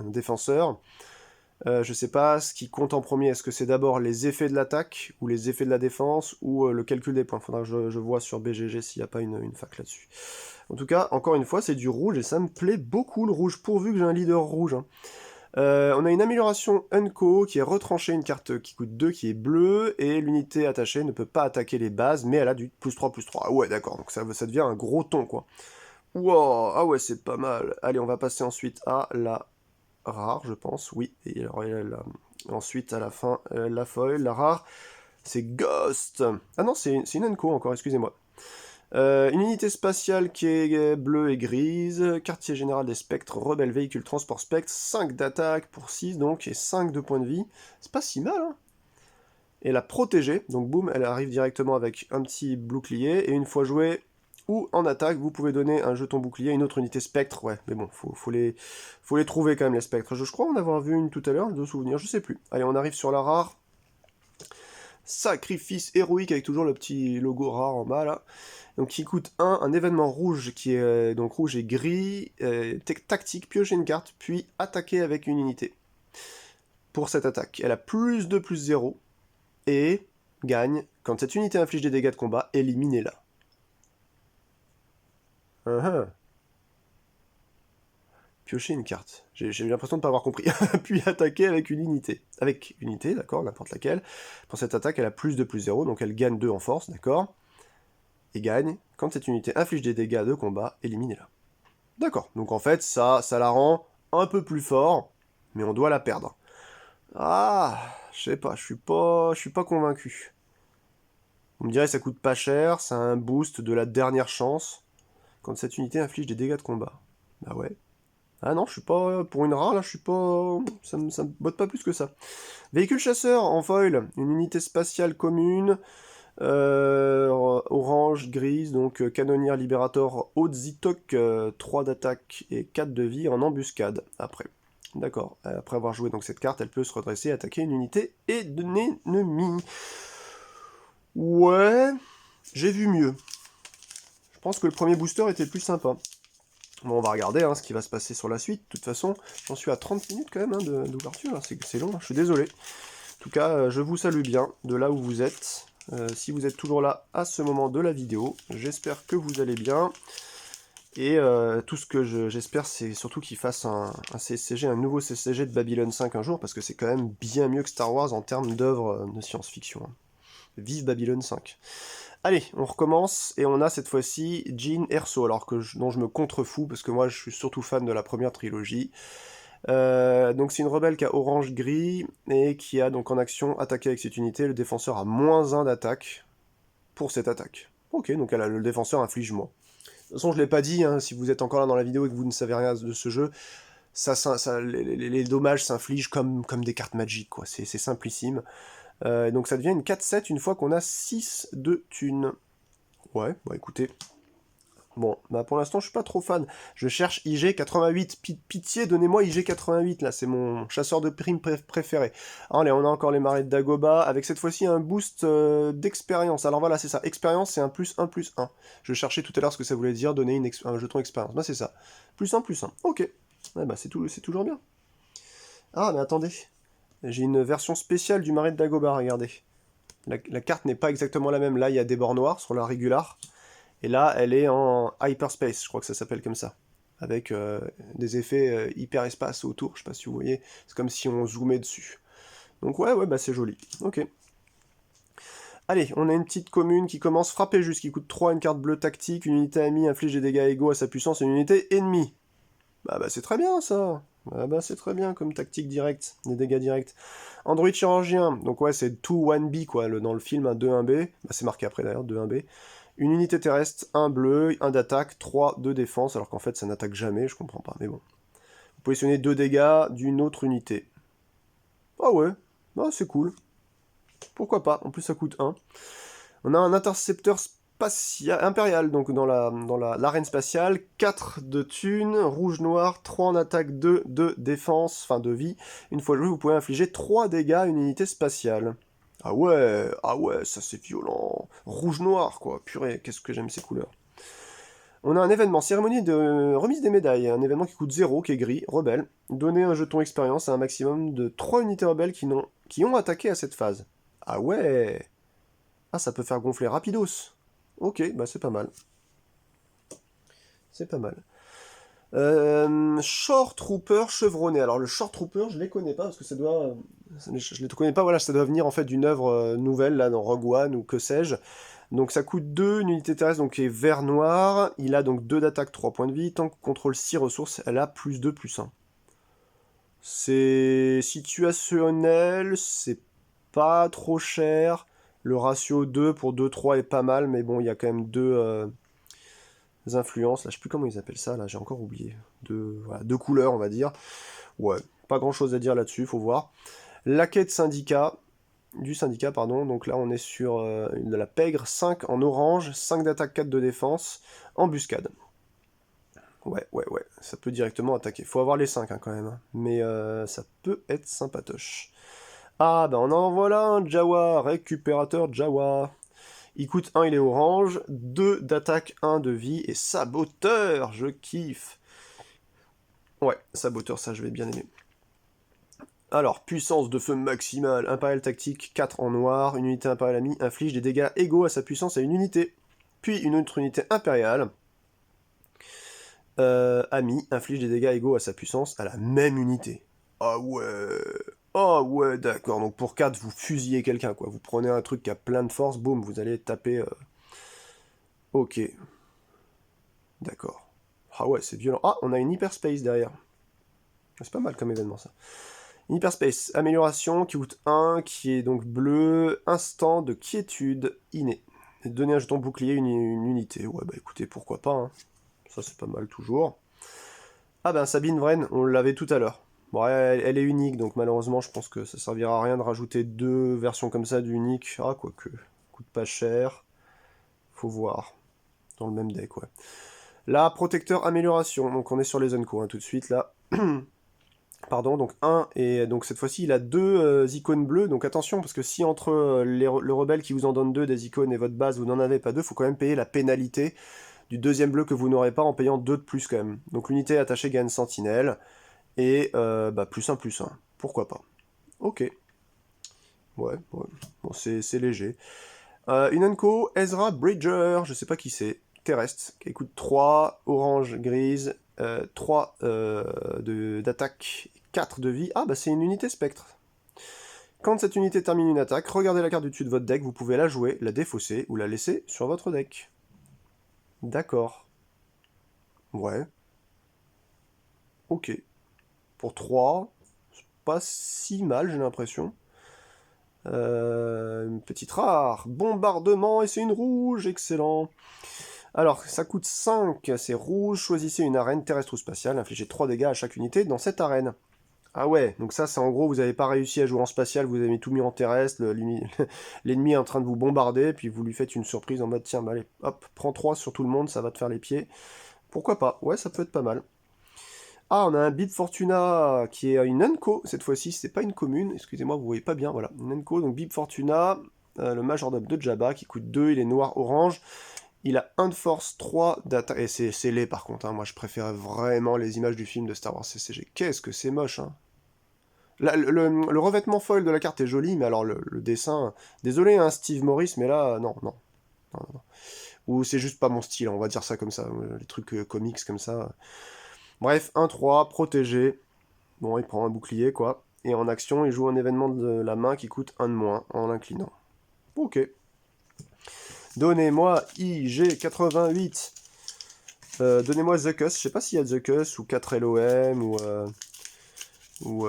[SPEAKER 1] défenseur, je sais pas ce qui compte en premier, est-ce que c'est d'abord les effets de l'attaque ou les effets de la défense ou le calcul des points. Faudra que je vois sur BGG s'il n'y a pas une fac là-dessus. En tout cas, encore une fois, c'est du rouge et ça me plaît beaucoup le rouge, pourvu que j'ai un leader rouge, hein. On a une amélioration Unco qui est retranchée, une carte qui coûte 2 qui est bleue, et l'unité attachée ne peut pas attaquer les bases, mais elle a du +3/+3. Ah ouais, d'accord, donc ça devient un gros ton, quoi. Wow, ah ouais, c'est pas mal. Allez, on va passer ensuite à la rare, je pense, oui. Et alors, ensuite, à la fin, la foil, la rare, c'est Ghost. Ah non, c'est une Unco encore, excusez-moi. Une unité spatiale qui est bleue et grise, quartier général des spectres, rebelle, véhicule, transport spectre, 5 d'attaque pour 6 donc, et 5 de points de vie. C'est pas si mal, hein. Et la protéger, donc boum, elle arrive directement avec un petit bouclier, et une fois jouée, ou en attaque, vous pouvez donner un jeton bouclier à une autre unité spectre, ouais, mais bon, faut les trouver quand même les spectres. Je crois en avoir vu une tout à l'heure, de souvenir, je sais plus. Allez, on arrive sur la rare. Sacrifice héroïque avec toujours le petit logo rare en bas là. Donc qui coûte un événement rouge qui est donc rouge et gris, tactique, piocher une carte, puis attaquer avec une unité. Pour cette attaque, elle a +2/+0 et gagne, quand cette unité inflige des dégâts de combat, éliminez-la. Piocher une carte. J'ai l'impression de ne pas avoir compris. Puis attaquer avec une unité. Avec une unité, d'accord, n'importe laquelle. Pour cette attaque, elle a +2/+0, donc elle gagne 2 en force, d'accord. Et gagne, quand cette unité inflige des dégâts de combat, éliminez-la. D'accord, donc en fait, ça la rend un peu plus fort, mais on doit la perdre. Ah, je sais pas, je suis pas convaincu. On me dirait que ça coûte pas cher, ça a un boost de la dernière chance, quand cette unité inflige des dégâts de combat. Bah ouais. Ah non, je suis pas... Pour une rare, là, je suis pas... ça me botte pas plus que ça. Véhicule chasseur en foil, une unité spatiale commune, orange, grise, donc canonnière libérator Odzitok, 3 d'attaque et 4 de vie en embuscade, après. D'accord, après avoir joué donc cette carte, elle peut se redresser, attaquer une unité et de ennemi. Ouais, j'ai vu mieux. Je pense que le premier booster était plus sympa. Bon, on va regarder hein, ce qui va se passer sur la suite. De toute façon, j'en suis à 30 minutes quand même hein, d'ouverture, hein. C'est long, hein. Je suis désolé. En tout cas, je vous salue bien de là où vous êtes. Si vous êtes toujours là à ce moment de la vidéo, j'espère que vous allez bien. Et tout ce que j'espère, c'est surtout qu'il fasse un CCG, un nouveau CCG de Babylon 5 un jour, parce que c'est quand même bien mieux que Star Wars en termes d'œuvres de science-fiction, hein. Vive Babylon 5. Allez, on recommence, et on a cette fois-ci Jean Erso, alors dont je me contrefous, parce que moi je suis surtout fan de la première trilogie. Donc c'est une rebelle qui a orange-gris, et qui a donc en action attaqué avec cette unité, le défenseur a -1 d'attaque pour cette attaque. Ok, donc le défenseur inflige moins. De toute façon, je l'ai pas dit, hein, si vous êtes encore là dans la vidéo et que vous ne savez rien de ce jeu, les dommages s'infligent comme des cartes Magic, quoi. C'est simplissime. Donc ça devient une 4-7 une fois qu'on a 6 de thunes. Ouais, bah écoutez, Bon, bah pour l'instant, je suis pas trop fan. Je cherche IG88. Pitié, donnez-moi IG88, là, c'est mon chasseur de primes préféré. Allez, on a encore les marais de Dagoba, avec cette fois-ci un boost d'expérience. Alors voilà, c'est ça. Expérience, c'est un plus 1 plus 1. Je cherchais tout à l'heure ce que ça voulait dire, donner un jeton expérience. Bah c'est ça. Plus 1 plus 1. Ok. Ouais, bah c'est toujours bien. Ah, mais attendez. J'ai une version spéciale du marais de Dagoba, regardez. La carte n'est pas exactement la même. Là, il y a des bords noirs sur la régular. Et là, elle est en hyperspace, je crois que ça s'appelle comme ça. Avec des effets hyperespace autour, je sais pas si vous voyez. C'est comme si on zoomait dessus. Donc ouais, bah c'est joli. Ok. Allez, on a une petite commune qui commence frapper juste, qui coûte 3, une carte bleue tactique, une unité amie inflige des dégâts égaux à sa puissance et une unité ennemie. Bah c'est très bien ça. Bah c'est très bien comme tactique directe, des dégâts directs. Android chirurgien, donc ouais c'est 2-1B quoi, dans le film un 2-1B, bah, c'est marqué après d'ailleurs, 2-1B. Une unité terrestre, un bleu, un d'attaque, 3 de défense, alors qu'en fait ça n'attaque jamais, je comprends pas, mais bon. Vous positionnez 2 dégâts d'une autre unité. Ah ouais, ah, c'est cool. Pourquoi pas, en plus ça coûte 1. On a un intercepteur spatial, impérial, donc dans l'arène spatiale, 4 de thunes, rouge-noir, 3 en attaque, 2 de défense, enfin de vie. Une fois joué, vous pouvez infliger 3 dégâts à une unité spatiale. Ah ouais, ça c'est violent. Rouge-noir, quoi. Purée, qu'est-ce que j'aime ces couleurs. On a un événement, cérémonie de remise des médailles. Un événement qui coûte 0, qui est gris, rebelle. Donnez un jeton expérience à un maximum de 3 unités rebelles qui ont attaqué à cette phase. Ah ouais. Ah, ça peut faire gonfler rapidos. Ok, bah c'est pas mal. C'est pas mal. Short Trooper chevronné. Alors le Short Trooper, je les connais pas parce que ça doit, je les connais pas. Voilà, ça doit venir en fait d'une œuvre nouvelle là dans Rogue One ou que sais-je. Donc ça coûte 2, une unité terrestre donc qui est vert noir. Il a donc 2 d'attaque, 3 points de vie. Tant que contrôle 6 ressources, elle a plus 2, plus 1. C'est situationnel, c'est pas trop cher. Le ratio 2 pour 2-3 est pas mal, mais bon, il y a quand même deux influences. Là, je sais plus comment ils appellent ça, là, j'ai encore oublié. Deux couleurs, on va dire. Ouais, pas grand chose à dire là-dessus, faut voir. La quête du syndicat, pardon. Donc là, on est sur de la pègre, 5 en orange, 5 d'attaque, 4 de défense, embuscade. Ouais, ça peut directement attaquer. Faut avoir les 5 hein, quand même. Mais ça peut être sympatoche. Ah, bah on en voilà un Jawa, récupérateur Jawa. Il coûte 1, il est orange, 2 d'attaque, 1 de vie, et saboteur, je kiffe. Ouais, saboteur, ça je vais bien aimer. Alors, puissance de feu maximale, impérial tactique, 4 en noir, une unité impériale amie inflige des dégâts égaux à sa puissance à une unité. Puis une autre unité impériale amie inflige des dégâts égaux à sa puissance à la même unité. Ah ouais. Oh ouais, d'accord. Donc pour 4, vous fusillez quelqu'un, quoi. Vous prenez un truc qui a plein de force, boum, vous allez taper... Ok. D'accord. Ah ouais, c'est violent. Ah, on a une hyperspace derrière. C'est pas mal comme événement, ça. Une hyperspace, amélioration, qui coûte 1, qui est donc bleu, instant de quiétude inné. Donner un jeton bouclier, une unité. Ouais, bah écoutez, pourquoi pas, hein. Ça, c'est pas mal, toujours. Ah ben, Sabine Wren, on l'avait tout à l'heure. Bon, elle est unique, donc malheureusement, je pense que ça servira à rien de rajouter 2 versions comme ça d'unique. Ah, quoique. Coûte pas cher. Faut voir. Dans le même deck, ouais. Là, protecteur amélioration. Donc, on est sur les Unco, hein, tout de suite, là. Pardon, donc 1, et donc cette fois-ci, il a 2 icônes bleues. Donc attention, parce que si entre le rebelle qui vous en donne 2 des icônes et votre base, vous n'en avez pas 2, faut quand même payer la pénalité du deuxième bleu que vous n'aurez pas en payant 2 de plus quand même. Donc l'unité attachée gagne sentinelle. Et plus 1, plus 1. Pourquoi pas. Ok. Ouais. Bon, c'est léger. Une Unco, Ezra Bridger, je sais pas qui c'est. Terrestre, qui coûte 3, orange, grise, 3 d'attaque, 4 de vie. Ah, bah c'est une unité spectre. Quand cette unité termine une attaque, regardez la carte du dessus de votre deck, vous pouvez la jouer, la défausser ou la laisser sur votre deck. D'accord. Ouais. Ok. Pour 3, c'est pas si mal, j'ai l'impression. Une petite rare. Bombardement, et c'est une rouge, excellent. Alors, ça coûte 5, c'est rouge. Choisissez une arène terrestre ou spatiale, infligez 3 dégâts à chaque unité dans cette arène. Ah ouais, donc ça c'est en gros, vous n'avez pas réussi à jouer en spatial, vous avez tout mis en terrestre, l'ennemi est en train de vous bombarder, puis vous lui faites une surprise en mode tiens, bah allez, hop, prends 3 sur tout le monde, ça va te faire les pieds. Pourquoi pas? Ouais, ça peut être pas mal. Ah, on a un Bib Fortuna qui est une Enco, cette fois-ci, c'est pas une commune, excusez-moi, vous voyez pas bien, voilà, une Enco, donc Bib Fortuna, le majordome de Jabba, qui coûte 2, il est noir-orange, il a 1 de force, 3 d'attaque, et c'est laid par contre, hein. Moi je préférais vraiment les images du film de Star Wars CCG, qu'est-ce que c'est moche, hein. Le revêtement foil de la carte est joli, mais alors le dessin... Désolé, hein, Steve Morris, mais là, non, non, non, non. Ou c'est juste pas mon style, on va dire ça comme ça, les trucs comics comme ça. Bref, 1-3, protégé. Bon, il prend un bouclier, quoi. Et en action, il joue un événement de la main qui coûte 1 de moins, en l'inclinant. Ok. Donnez-moi IG88. Donnez-moi The Cuss. Je sais pas s'il y a The Cuss, ou 4LOM, ou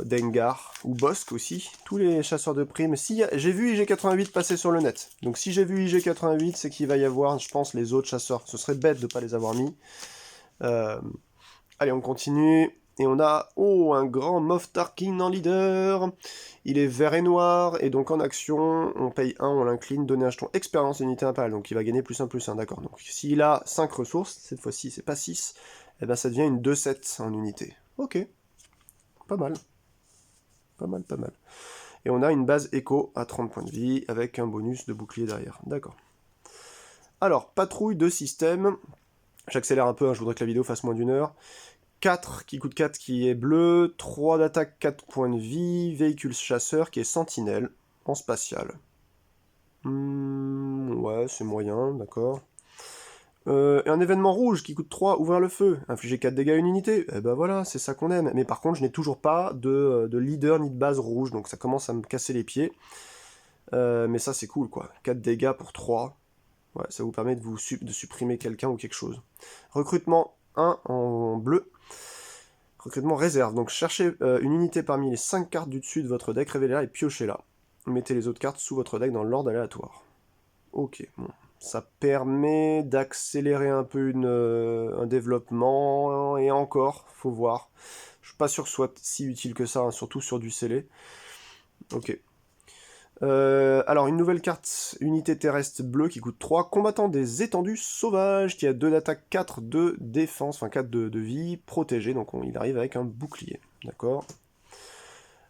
[SPEAKER 1] Dengar, ou Bossk aussi, tous les chasseurs de primes. Si, j'ai vu IG88 passer sur le net, donc si j'ai vu IG88, c'est qu'il va y avoir, je pense, les autres chasseurs. Ce serait bête de ne pas les avoir mis. Allez, on continue, et on a, oh, un grand Moff Tarkin en leader. Il est vert et noir, et donc en action, on paye 1, on l'incline, donner un jeton expérience unité impale, donc il va gagner +1/+1, d'accord. Donc s'il a 5 ressources, cette fois-ci c'est pas 6, et ben ça devient une 2/7 en unité. Ok. Pas mal. Pas mal, pas mal. Et on a une base écho à 30 points de vie, avec un bonus de bouclier derrière. D'accord. Alors, patrouille de système. J'accélère un peu, hein, je voudrais que la vidéo fasse moins d'1 heure. 4 qui coûte 4 qui est bleu, 3 d'attaque, 4 points de vie, véhicule chasseur qui est sentinelle, en spatial. Ouais, c'est moyen, d'accord. Et un événement rouge qui coûte 3, ouvrir le feu, infliger 4 dégâts à une unité, et ben voilà, c'est ça qu'on aime. Mais par contre, je n'ai toujours pas de leader ni de base rouge, donc ça commence à me casser les pieds. Mais ça, c'est cool, quoi. 4 dégâts pour 3. Ouais, ça vous permet de supprimer quelqu'un ou quelque chose. Recrutement 1 en bleu. Recrutement réserve. Donc cherchez une unité parmi les 5 cartes du dessus de votre deck, révélez-la et piochez-la. Mettez les autres cartes sous votre deck dans l'ordre aléatoire. Ok, bon. Ça permet d'accélérer un peu un développement, et encore, faut voir. Je suis pas sûr que ce soit si utile que ça, hein, surtout sur du scellé. Ok. Alors, une nouvelle carte, unité terrestre bleue qui coûte 3, combattant des étendues sauvages, qui a 2 d'attaque, 4 de défense, enfin 4 de vie, protégé, donc il arrive avec un bouclier, d'accord.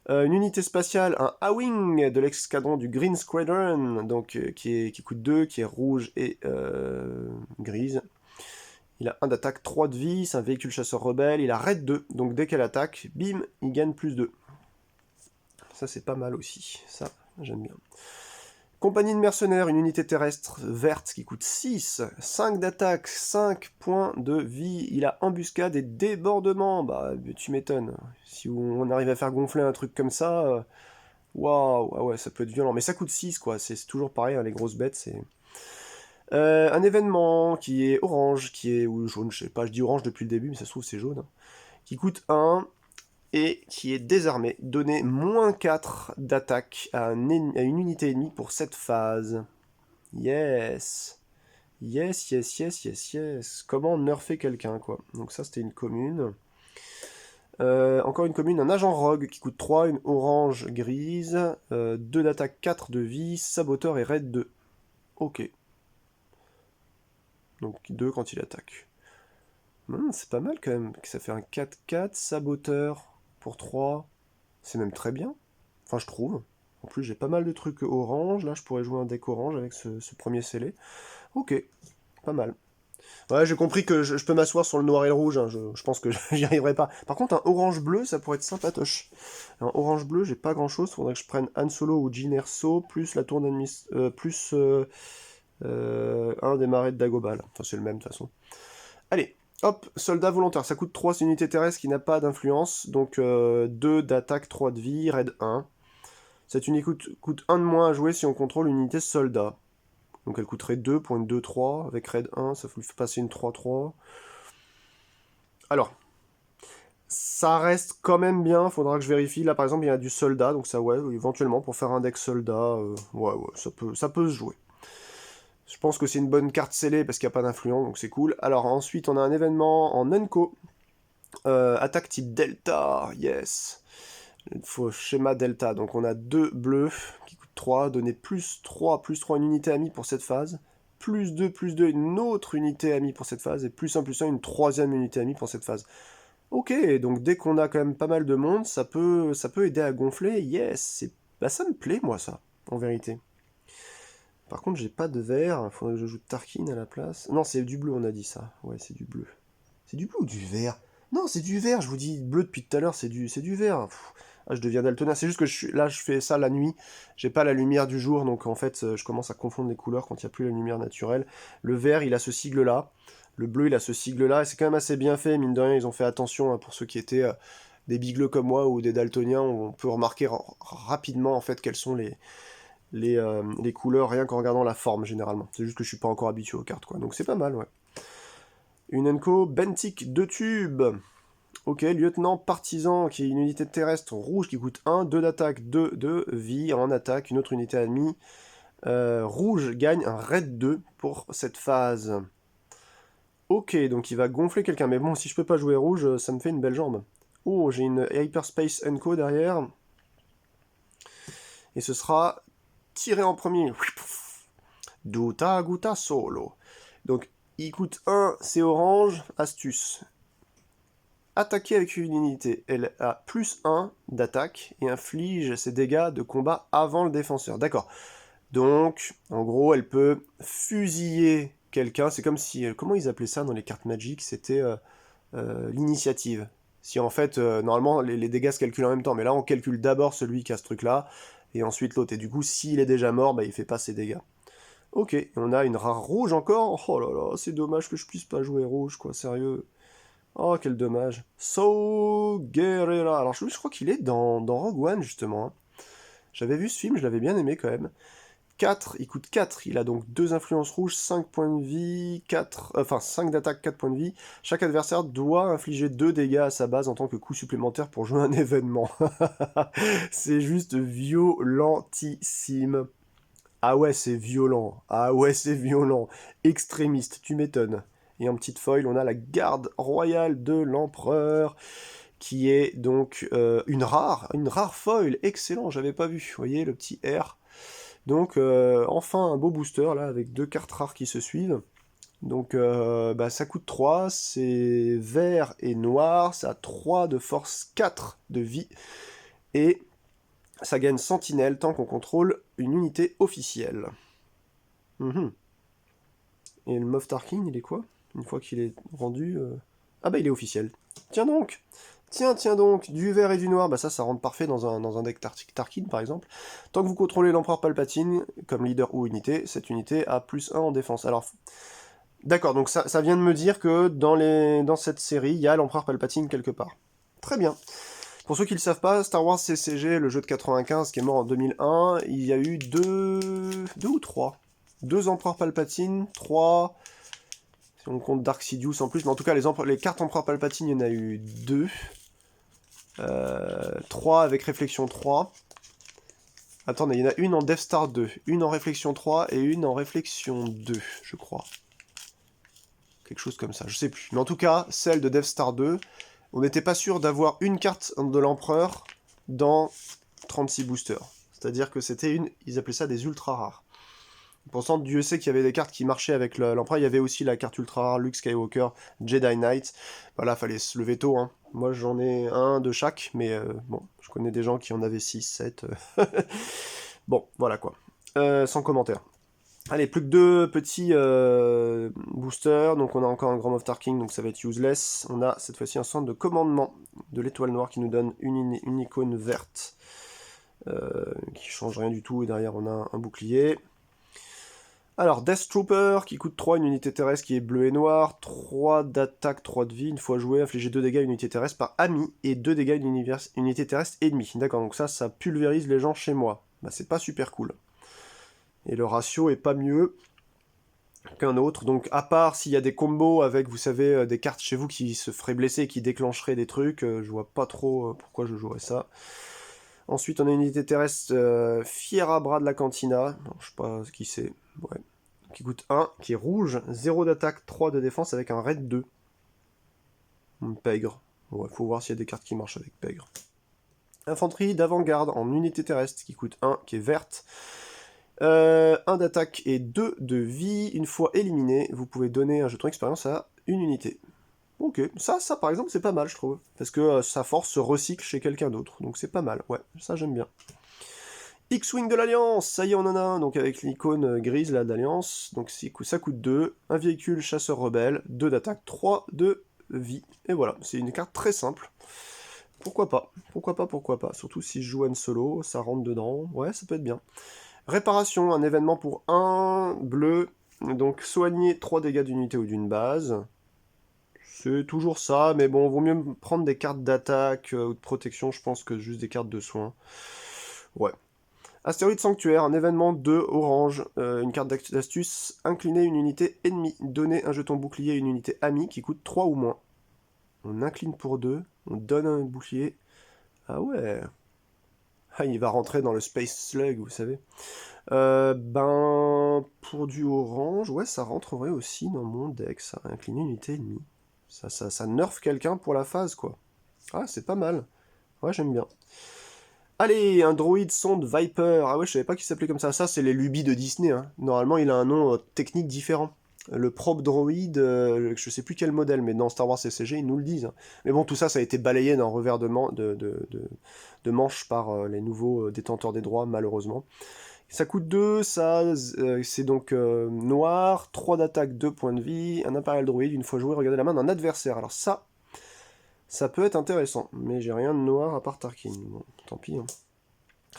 [SPEAKER 1] Une unité spatiale, un A-Wing de l'escadron du Green Squadron, donc qui coûte 2, qui est rouge et grise. Il a 1 d'attaque, 3 de vie, c'est un véhicule chasseur rebelle, il a raid 2, donc dès qu'elle attaque, bim, il gagne +2. Ça c'est pas mal aussi, ça j'aime bien. Compagnie de mercenaires, une unité terrestre verte qui coûte 6, 5 d'attaque, 5 points de vie, il a embuscade et débordement, bah tu m'étonnes. Si on arrive à faire gonfler un truc comme ça, waouh, ah ouais, ça peut être violent, mais ça coûte 6 quoi, c'est toujours pareil, hein, les grosses bêtes, c'est... un événement qui est orange, ou jaune, je sais pas, je dis orange depuis le début, mais ça se trouve c'est jaune, qui coûte 1, et qui est désarmé. Donnez -4 d'attaque à une unité ennemie pour cette phase. Yes. Yes, yes, yes, yes, yes. Comment nerfer quelqu'un, quoi. Donc ça, c'était une commune. Encore une commune, un agent rogue qui coûte 3, une orange grise, 2 d'attaque, 4 de vie, saboteur et raid 2. Ok. Donc 2 quand il attaque. C'est pas mal quand même, ça fait un 4-4, saboteur pour 3. C'est même très bien. Enfin, je trouve. En plus, j'ai pas mal de trucs orange. Là, je pourrais jouer un deck orange avec ce premier scellé. Ok, pas mal. Ouais, j'ai compris que je peux m'asseoir sur le noir et le rouge. Hein. Je pense que j'y arriverai pas. Par contre, un orange-bleu, ça pourrait être sympatoche. Un orange-bleu, j'ai pas grand-chose. Faudrait que je prenne Han Solo ou Jyn Erso, plus la tour plus un des marais de Dagobah. Là. Enfin, c'est le même, de toute façon. Allez, hop, soldat volontaire. Ça coûte 3, c'est une unité terrestre qui n'a pas d'influence. Donc, 2 d'attaque, 3 de vie, raid 1. Cette unité coûte 1 de moins à jouer si on contrôle une unité soldat. Donc elle coûterait 2 pour une 2-3, avec raid 1, ça vous fait passer une 3-3. Alors, ça reste quand même bien, faudra que je vérifie. Là par exemple, il y a du soldat, donc ça ouais, éventuellement pour faire un deck soldat, ouais, ça peut se jouer. Je pense que c'est une bonne carte scellée parce qu'il n'y a pas d'influence, donc c'est cool. Alors ensuite, on a un événement en Enco. Attaque type Delta, yes. Il faut schéma Delta. Donc on a 2 bleus qui coûtent 3, donner plus 3 une unité amie pour cette phase. Plus 2 une autre unité amie pour cette phase. Et plus 1 une troisième unité amie pour cette phase. Ok, donc dès qu'on a quand même pas mal de monde, ça peut aider à gonfler. Yes, bah ça me plaît moi ça, en vérité. Par contre j'ai pas de vert, il faudrait que je joue Tarkin à la place. Non, c'est du bleu on a dit ça. Ouais, c'est du bleu. C'est du bleu ou du vert? Non, c'est du vert, je vous dis bleu depuis tout à l'heure, c'est du vert. Pff, ah, je deviens daltonien, c'est juste que là je fais ça la nuit, j'ai pas la lumière du jour, donc en fait je commence à confondre les couleurs quand il n'y a plus la lumière naturelle. Le vert il a ce sigle là, le bleu il a ce sigle là, et c'est quand même assez bien fait, mine de rien ils ont fait attention hein, pour ceux qui étaient des bigleux comme moi ou des daltoniens, on peut remarquer rapidement en fait quelles sont les couleurs rien qu'en regardant la forme généralement. C'est juste que je suis pas encore habitué aux cartes quoi, donc c'est pas mal ouais. Une Enco Bentic 2 tubes. Ok, lieutenant partisan, qui est une unité terrestre rouge qui coûte 1, 2 d'attaque, 2 de vie en attaque, une autre unité ennemie. Rouge gagne un raid 2 pour cette phase. Ok, donc il va gonfler quelqu'un, mais bon, si je peux pas jouer rouge, ça me fait une belle jambe. Oh, j'ai une Hyperspace Enco derrière. Et ce sera tiré en premier. Duta Guta Solo. Donc, il coûte 1, c'est orange, astuce. Attaquer avec une unité, elle a plus 1 d'attaque et inflige ses dégâts de combat avant le défenseur. D'accord. Donc, en gros, elle peut fusiller quelqu'un. C'est comme si... comment ils appelaient ça dans les cartes Magic? C'était l'initiative. Si en fait, normalement, les dégâts se calculent en même temps. Mais là, on calcule d'abord celui qui a ce truc-là, et ensuite l'autre. Et du coup, s'il est déjà mort, bah, il fait pas ses dégâts. Ok, on a une rare rouge encore. Oh là là, c'est dommage que je puisse pas jouer rouge, quoi, sérieux. Oh, quel dommage. So Guerrera. Alors, je crois qu'il est dans Rogue One, justement. Hein. J'avais vu ce film, je l'avais bien aimé quand même. 4, il coûte 4. Il a donc 2 influences rouges, 5 points de vie, 5 d'attaque, 4 points de vie. Chaque adversaire doit infliger 2 dégâts à sa base en tant que coup supplémentaire pour jouer un événement. C'est juste violentissime. Ah ouais, c'est violent. Ah ouais, c'est violent. Extrémiste, tu m'étonnes. Et en petite foil, on a la garde royale de l'empereur, qui est donc une rare foil. Excellent, j'avais pas vu. Vous voyez, le petit R. Donc, enfin, un beau booster, là, avec 2 cartes rares qui se suivent. Donc, bah, ça coûte 3, c'est vert et noir, ça a 3 de force, 4 de vie, et ça gagne sentinelle tant qu'on contrôle une unité officielle. Et le Moff Tarkin, il est quoi? Une fois qu'il est rendu... Ah bah il est officiel. Tiens donc! Tiens donc! Du vert et du noir, bah ça rentre parfait dans un deck Tarkin par exemple. Tant que vous contrôlez l'Empereur Palpatine, comme leader ou unité, cette unité a plus 1 en défense. Alors, d'accord, donc ça vient de me dire que dans cette série, il y a l'Empereur Palpatine quelque part. Très bien. Pour ceux qui ne le savent pas, Star Wars CCG, le jeu de 95 qui est mort en 2001, il y a eu deux ou trois. 2 Empereurs Palpatine, 3... Si on compte Dark Sidious en plus, mais en tout cas les cartes Empereur Palpatine, il y en a eu 2. 3 avec Réflexion 3. Attendez, il y en a une en Death Star 2, une en Réflexion 3 et une en Réflexion 2, je crois. Quelque chose comme ça, je sais plus. Mais en tout cas, celle de Death Star 2, on n'était pas sûr d'avoir une carte de l'Empereur dans 36 boosters. C'est-à-dire que c'était ils appelaient ça des ultra rares. Pourtant, Dieu sait qu'il y avait des cartes qui marchaient avec l'Empereur. Il y avait aussi la carte ultra rare Luke Skywalker, Jedi Knight. Voilà, fallait se lever tôt. Hein. Moi, j'en ai un de chaque, mais bon, je connais des gens qui en avaient 6, 7. Bon, voilà quoi. Sans commentaire. Allez, plus que 2 petits boosters. Donc, on a encore un Grand Moff Tarkin, donc ça va être useless. On a cette fois-ci un centre de commandement de l'étoile noire qui nous donne une icône verte. Qui change rien du tout. Et derrière, on a un bouclier. Alors, Death Trooper, qui coûte 3, une unité terrestre qui est bleue et noire, 3 d'attaque, 3 de vie, une fois joué, infliger 2 dégâts à une unité terrestre par ami, et 2 dégâts à une unité terrestre ennemie. D'accord, donc ça pulvérise les gens chez moi. Bah, c'est pas super cool. Et le ratio est pas mieux qu'un autre, donc à part s'il y a des combos avec, vous savez, des cartes chez vous qui se feraient blesser et qui déclencheraient des trucs, je vois pas trop pourquoi je jouerais ça. Ensuite, on a une unité terrestre Fiera Bras de la Cantina, non, je sais pas qui c'est, ouais. Qui coûte 1, qui est rouge, 0 d'attaque, 3 de défense avec un raid 2. Pègre. Ouais, faut voir s'il y a des cartes qui marchent avec Pègre. Infanterie d'avant-garde en unité terrestre qui coûte 1, qui est verte. 1 d'attaque et 2 de vie. Une fois éliminé, vous pouvez donner un jeton expérience à une unité. Ok, ça par exemple c'est pas mal je trouve, parce que sa force se recycle chez quelqu'un d'autre, donc c'est pas mal, ouais, ça j'aime bien. X-Wing de l'Alliance, ça y est on en a un, donc avec l'icône grise là d'Alliance, donc ça coûte 2, un véhicule chasseur rebelle, 2 d'attaque, 3 de vie, et voilà, c'est une carte très simple. Pourquoi pas, surtout si je joue Han Solo, ça rentre dedans, ouais ça peut être bien. Réparation, un événement pour 1 bleu, donc soigner 3 dégâts d'unité ou d'une base. C'est toujours ça, mais bon, vaut mieux prendre des cartes d'attaque ou de protection, je pense, que juste des cartes de soins. Ouais. Astéroïde Sanctuaire, un événement 2 orange, une carte d'astuce, incliner une unité ennemie, donner un jeton bouclier à une unité amie qui coûte 3 ou moins. On incline pour 2, on donne un bouclier. Ah ouais. Ah, il va rentrer dans le Space Slug, vous savez. Pour du orange, ouais, ça rentrerait aussi dans mon deck, ça. Incliner une unité ennemie. Ça nerf quelqu'un pour la phase, quoi. Ah, c'est pas mal. Ouais, j'aime bien. Allez, un droïde sonde Viper. Ah ouais, je savais pas qu'il s'appelait comme ça. Ça, c'est les lubies de Disney, hein. Normalement, il a un nom technique différent. Le prop droïde, je sais plus quel modèle, mais dans Star Wars CCG, ils nous le disent, hein. Mais bon, tout ça, ça a été balayé d'un revers de manche par les nouveaux détenteurs des droits, malheureusement. Ça coûte 2, c'est donc noir, 3 d'attaque, 2 points de vie, un Imperial Droid, une fois joué, regardez la main d'un adversaire. Alors ça peut être intéressant, mais j'ai rien de noir à part Tarkin. Bon, tant pis. Hein.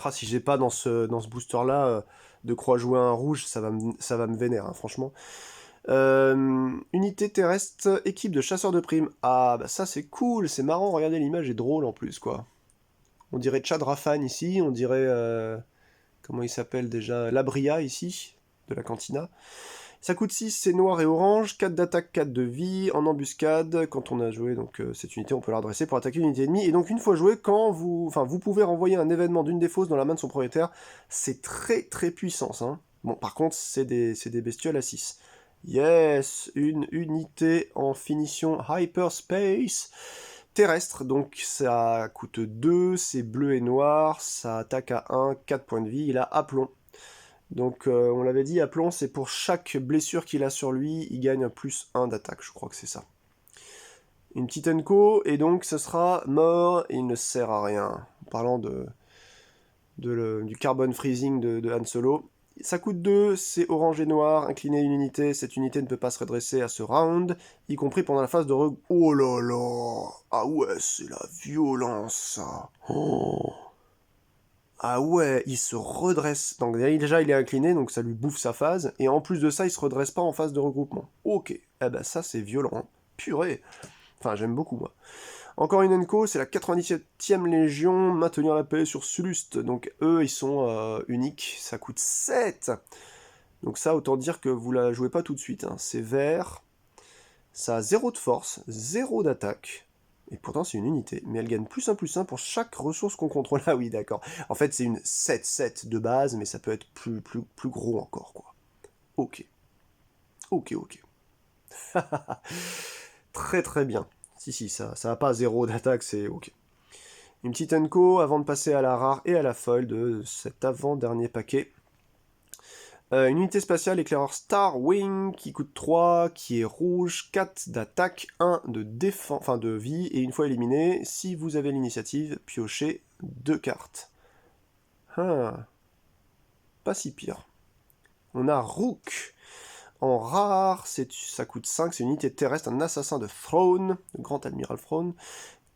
[SPEAKER 1] Ah, si j'ai pas dans ce booster-là de croix jouer un rouge, ça va me vénère, hein, franchement. Unité terrestre, équipe de chasseurs de primes. Ah, bah ça c'est cool, c'est marrant, regardez l'image est drôle en plus, quoi. On dirait Chad Rafan ici, on dirait... comment il s'appelle déjà, Labria ici, de la cantina. Ça coûte 6, c'est noir et orange, 4 d'attaque, 4 de vie, en embuscade, quand on a joué donc cette unité, on peut la redresser pour attaquer une unité ennemie, et donc une fois joué, vous pouvez renvoyer un événement d'une des fausses dans la main de son propriétaire, c'est très très puissant ça. Hein. Bon, par contre, c'est des bestioles à 6. Yes, une unité en finition Hyperspace terrestre, donc ça coûte 2, c'est bleu et noir, ça attaque à 1, 4 points de vie, il a aplomb. Donc on l'avait dit, aplomb c'est pour chaque blessure qu'il a sur lui, il gagne un plus 1 d'attaque, je crois que c'est ça. Une petite enco, et donc ce sera mort, et il ne sert à rien. En parlant du carbon freezing de Han Solo. Ça coûte 2, c'est orange et noir, incliner une unité, cette unité ne peut pas se redresser à ce round, y compris pendant la phase de Oh là là. Ah ouais, c'est la violence, ça. Oh. Ah ouais, il se redresse. Donc déjà, il est incliné, donc ça lui bouffe sa phase, et en plus de ça, il se redresse pas en phase de regroupement. Ok, eh ben ça, c'est violent. Hein. Purée. Enfin, j'aime beaucoup, moi. Encore une Enco, c'est la 97e Légion, maintenir la paix sur Sulust. Donc eux, ils sont uniques, ça coûte 7. Donc ça, autant dire que vous la jouez pas tout de suite. Hein. C'est vert, ça a 0 de force, 0 d'attaque, et pourtant c'est une unité. Mais elle gagne +1/+1 pour chaque ressource qu'on contrôle. Ah oui, d'accord. En fait, c'est une 7-7 de base, mais ça peut être plus gros encore, quoi. Ok. Ok. Très très bien. Si, ça a pas 0 d'attaque, c'est ok. Une petite enco avant de passer à la rare et à la folle de cet avant-dernier paquet. Une unité spatiale éclaireur Star Wing qui coûte 3, qui est rouge, 4 d'attaque, 1 de défense, enfin de vie, et une fois éliminé, si vous avez l'initiative, piochez 2 cartes. Ah, pas si pire. On a Rook. En rare, ça coûte 5, c'est une unité terrestre, un assassin de Throne, le grand admiral Throne.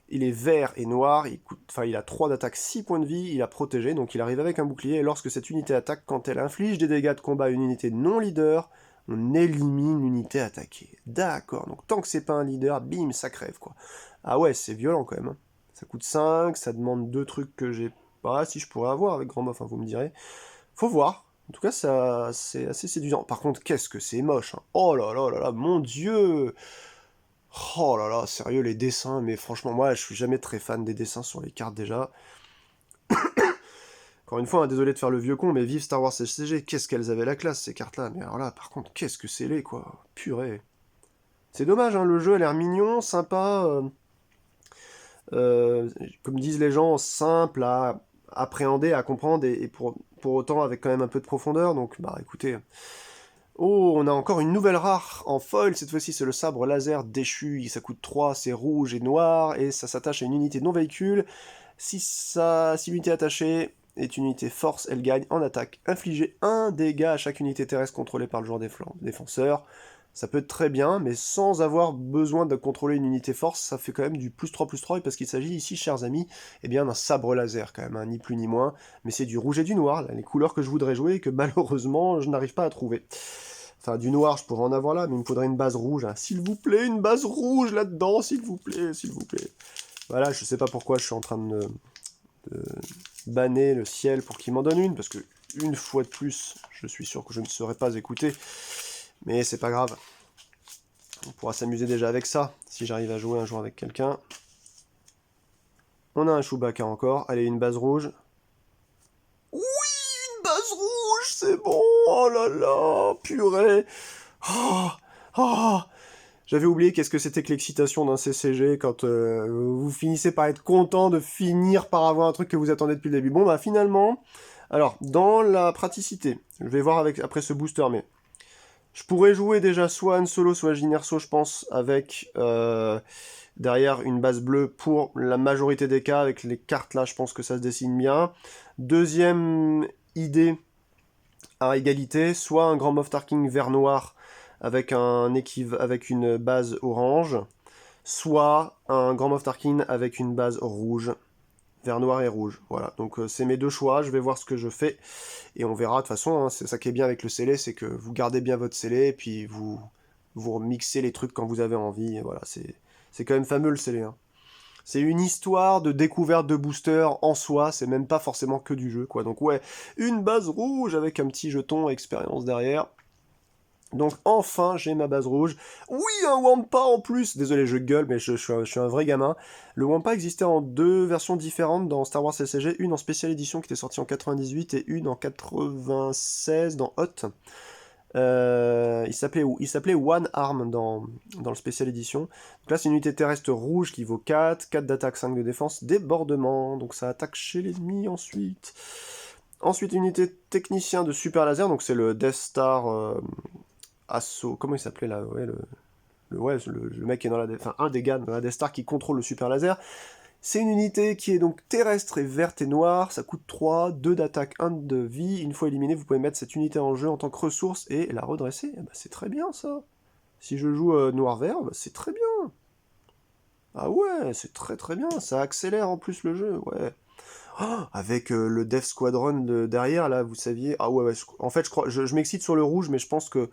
[SPEAKER 1] Il est vert et noir, il a 3 d'attaque, 6 points de vie, il a protégé, donc il arrive avec un bouclier, et lorsque cette unité attaque, quand elle inflige des dégâts de combat à une unité non leader, on élimine l'unité attaquée. D'accord, donc tant que c'est pas un leader, bim, ça crève, quoi. Ah ouais, c'est violent quand même. Hein. Ça coûte 5, ça demande 2 trucs que j'ai pas, si je pourrais avoir avec Grand Moff, hein, vous me direz. Faut voir. En tout cas, ça, c'est assez séduisant. Par contre, qu'est-ce que c'est moche. Hein. Oh là là là là, mon Dieu. Oh là là, sérieux, les dessins, mais franchement, moi, je suis jamais très fan des dessins sur les cartes, déjà. Encore une fois, hein, désolé de faire le vieux con, mais vive Star Wars SCG, qu'est-ce qu'elles avaient la classe, ces cartes-là. Mais alors là, par contre, qu'est-ce que c'est laid, quoi. Purée. C'est dommage, hein, le jeu a l'air mignon, sympa, comme disent les gens, simple à appréhender, à comprendre, et pour autant avec quand même un peu de profondeur, donc bah écoutez... Oh, on a encore une nouvelle rare en foil, cette fois-ci c'est le sabre laser déchu, ça coûte 3, c'est rouge et noir, et ça s'attache à une unité non véhicule. Si l'unité attachée est une unité force, elle gagne en attaque. Infliger un dégât à chaque unité terrestre contrôlée par le joueur défenseur. Ça peut être très bien, mais sans avoir besoin de contrôler une unité force, ça fait quand même du +3/+3, parce qu'il s'agit ici, chers amis, eh bien d'un sabre laser quand même, hein, ni plus ni moins, mais c'est du rouge et du noir, là, les couleurs que je voudrais jouer et que malheureusement je n'arrive pas à trouver. Enfin, du noir, je pourrais en avoir là, mais il me faudrait une base rouge, hein. S'il vous plaît, une base rouge là-dedans, s'il vous plaît, s'il vous plaît. Voilà, je sais pas pourquoi je suis en train de banner le ciel pour qu'il m'en donne une, parce que une fois de plus, je suis sûr que je ne serai pas écouté, mais c'est pas grave. On pourra s'amuser déjà avec ça, si j'arrive à jouer un jour avec quelqu'un. On a un Chewbacca encore, allez, une base rouge. Oui, une base rouge, c'est bon, oh là là, purée. Oh, oh. J'avais oublié qu'est-ce que c'était que l'excitation d'un CCG quand vous finissez par être content de finir par avoir un truc que vous attendez depuis le début. Bon bah finalement, alors dans la praticité, je vais voir après ce booster, mais je pourrais jouer déjà soit Han Solo, soit Jyn Erso, je pense, avec derrière une base bleue pour la majorité des cas, avec les cartes là, je pense que ça se dessine bien. Deuxième idée à égalité, soit un Grand Moff Tarkin vert noir avec avec une base orange, soit un Grand Moff Tarkin avec une base rouge, vert noir et rouge. Voilà, donc c'est mes deux choix, je vais voir ce que je fais, et on verra. De toute façon, hein, c'est ça qui est bien avec le scellé, c'est que vous gardez bien votre scellé, et puis vous remixez les trucs quand vous avez envie, et voilà, c'est quand même fameux le scellé, hein. C'est une histoire de découverte de booster en soi, c'est même pas forcément que du jeu, quoi. Donc ouais, une base rouge avec un petit jeton expérience derrière. Donc enfin, j'ai ma base rouge. Oui, un Wampa en plus. Désolé, je gueule, mais je suis un vrai gamin. Le Wampa existait en deux versions différentes dans Star Wars LCG. Une en spéciale édition qui était sortie en 98 et une en 96 dans Hot. Il s'appelait One Arm dans le spécial édition. Donc là, c'est une unité terrestre rouge qui vaut 4, 4 d'attaque, 5 de défense, débordement. Donc ça attaque chez l'ennemi ensuite. Ensuite, unité technicien de super laser. Donc c'est le Death Star Assaut. Comment il s'appelait là? Ouais, le mec qui est dans enfin, un des gars dans la Death Star qui contrôle le super laser. C'est une unité qui est donc terrestre et verte et noire, ça coûte 3, 2 d'attaque, 1 de vie. Une fois éliminé, vous pouvez mettre cette unité en jeu en tant que ressource et la redresser. Eh ben, c'est très bien ça. Si je joue noir-vert, bah, c'est très bien. Ah ouais, c'est très très bien, ça accélère en plus le jeu, ouais. Oh, avec le Death Squadron derrière, là, vous saviez... Ah ouais, en fait, je m'excite sur le rouge, mais je pense que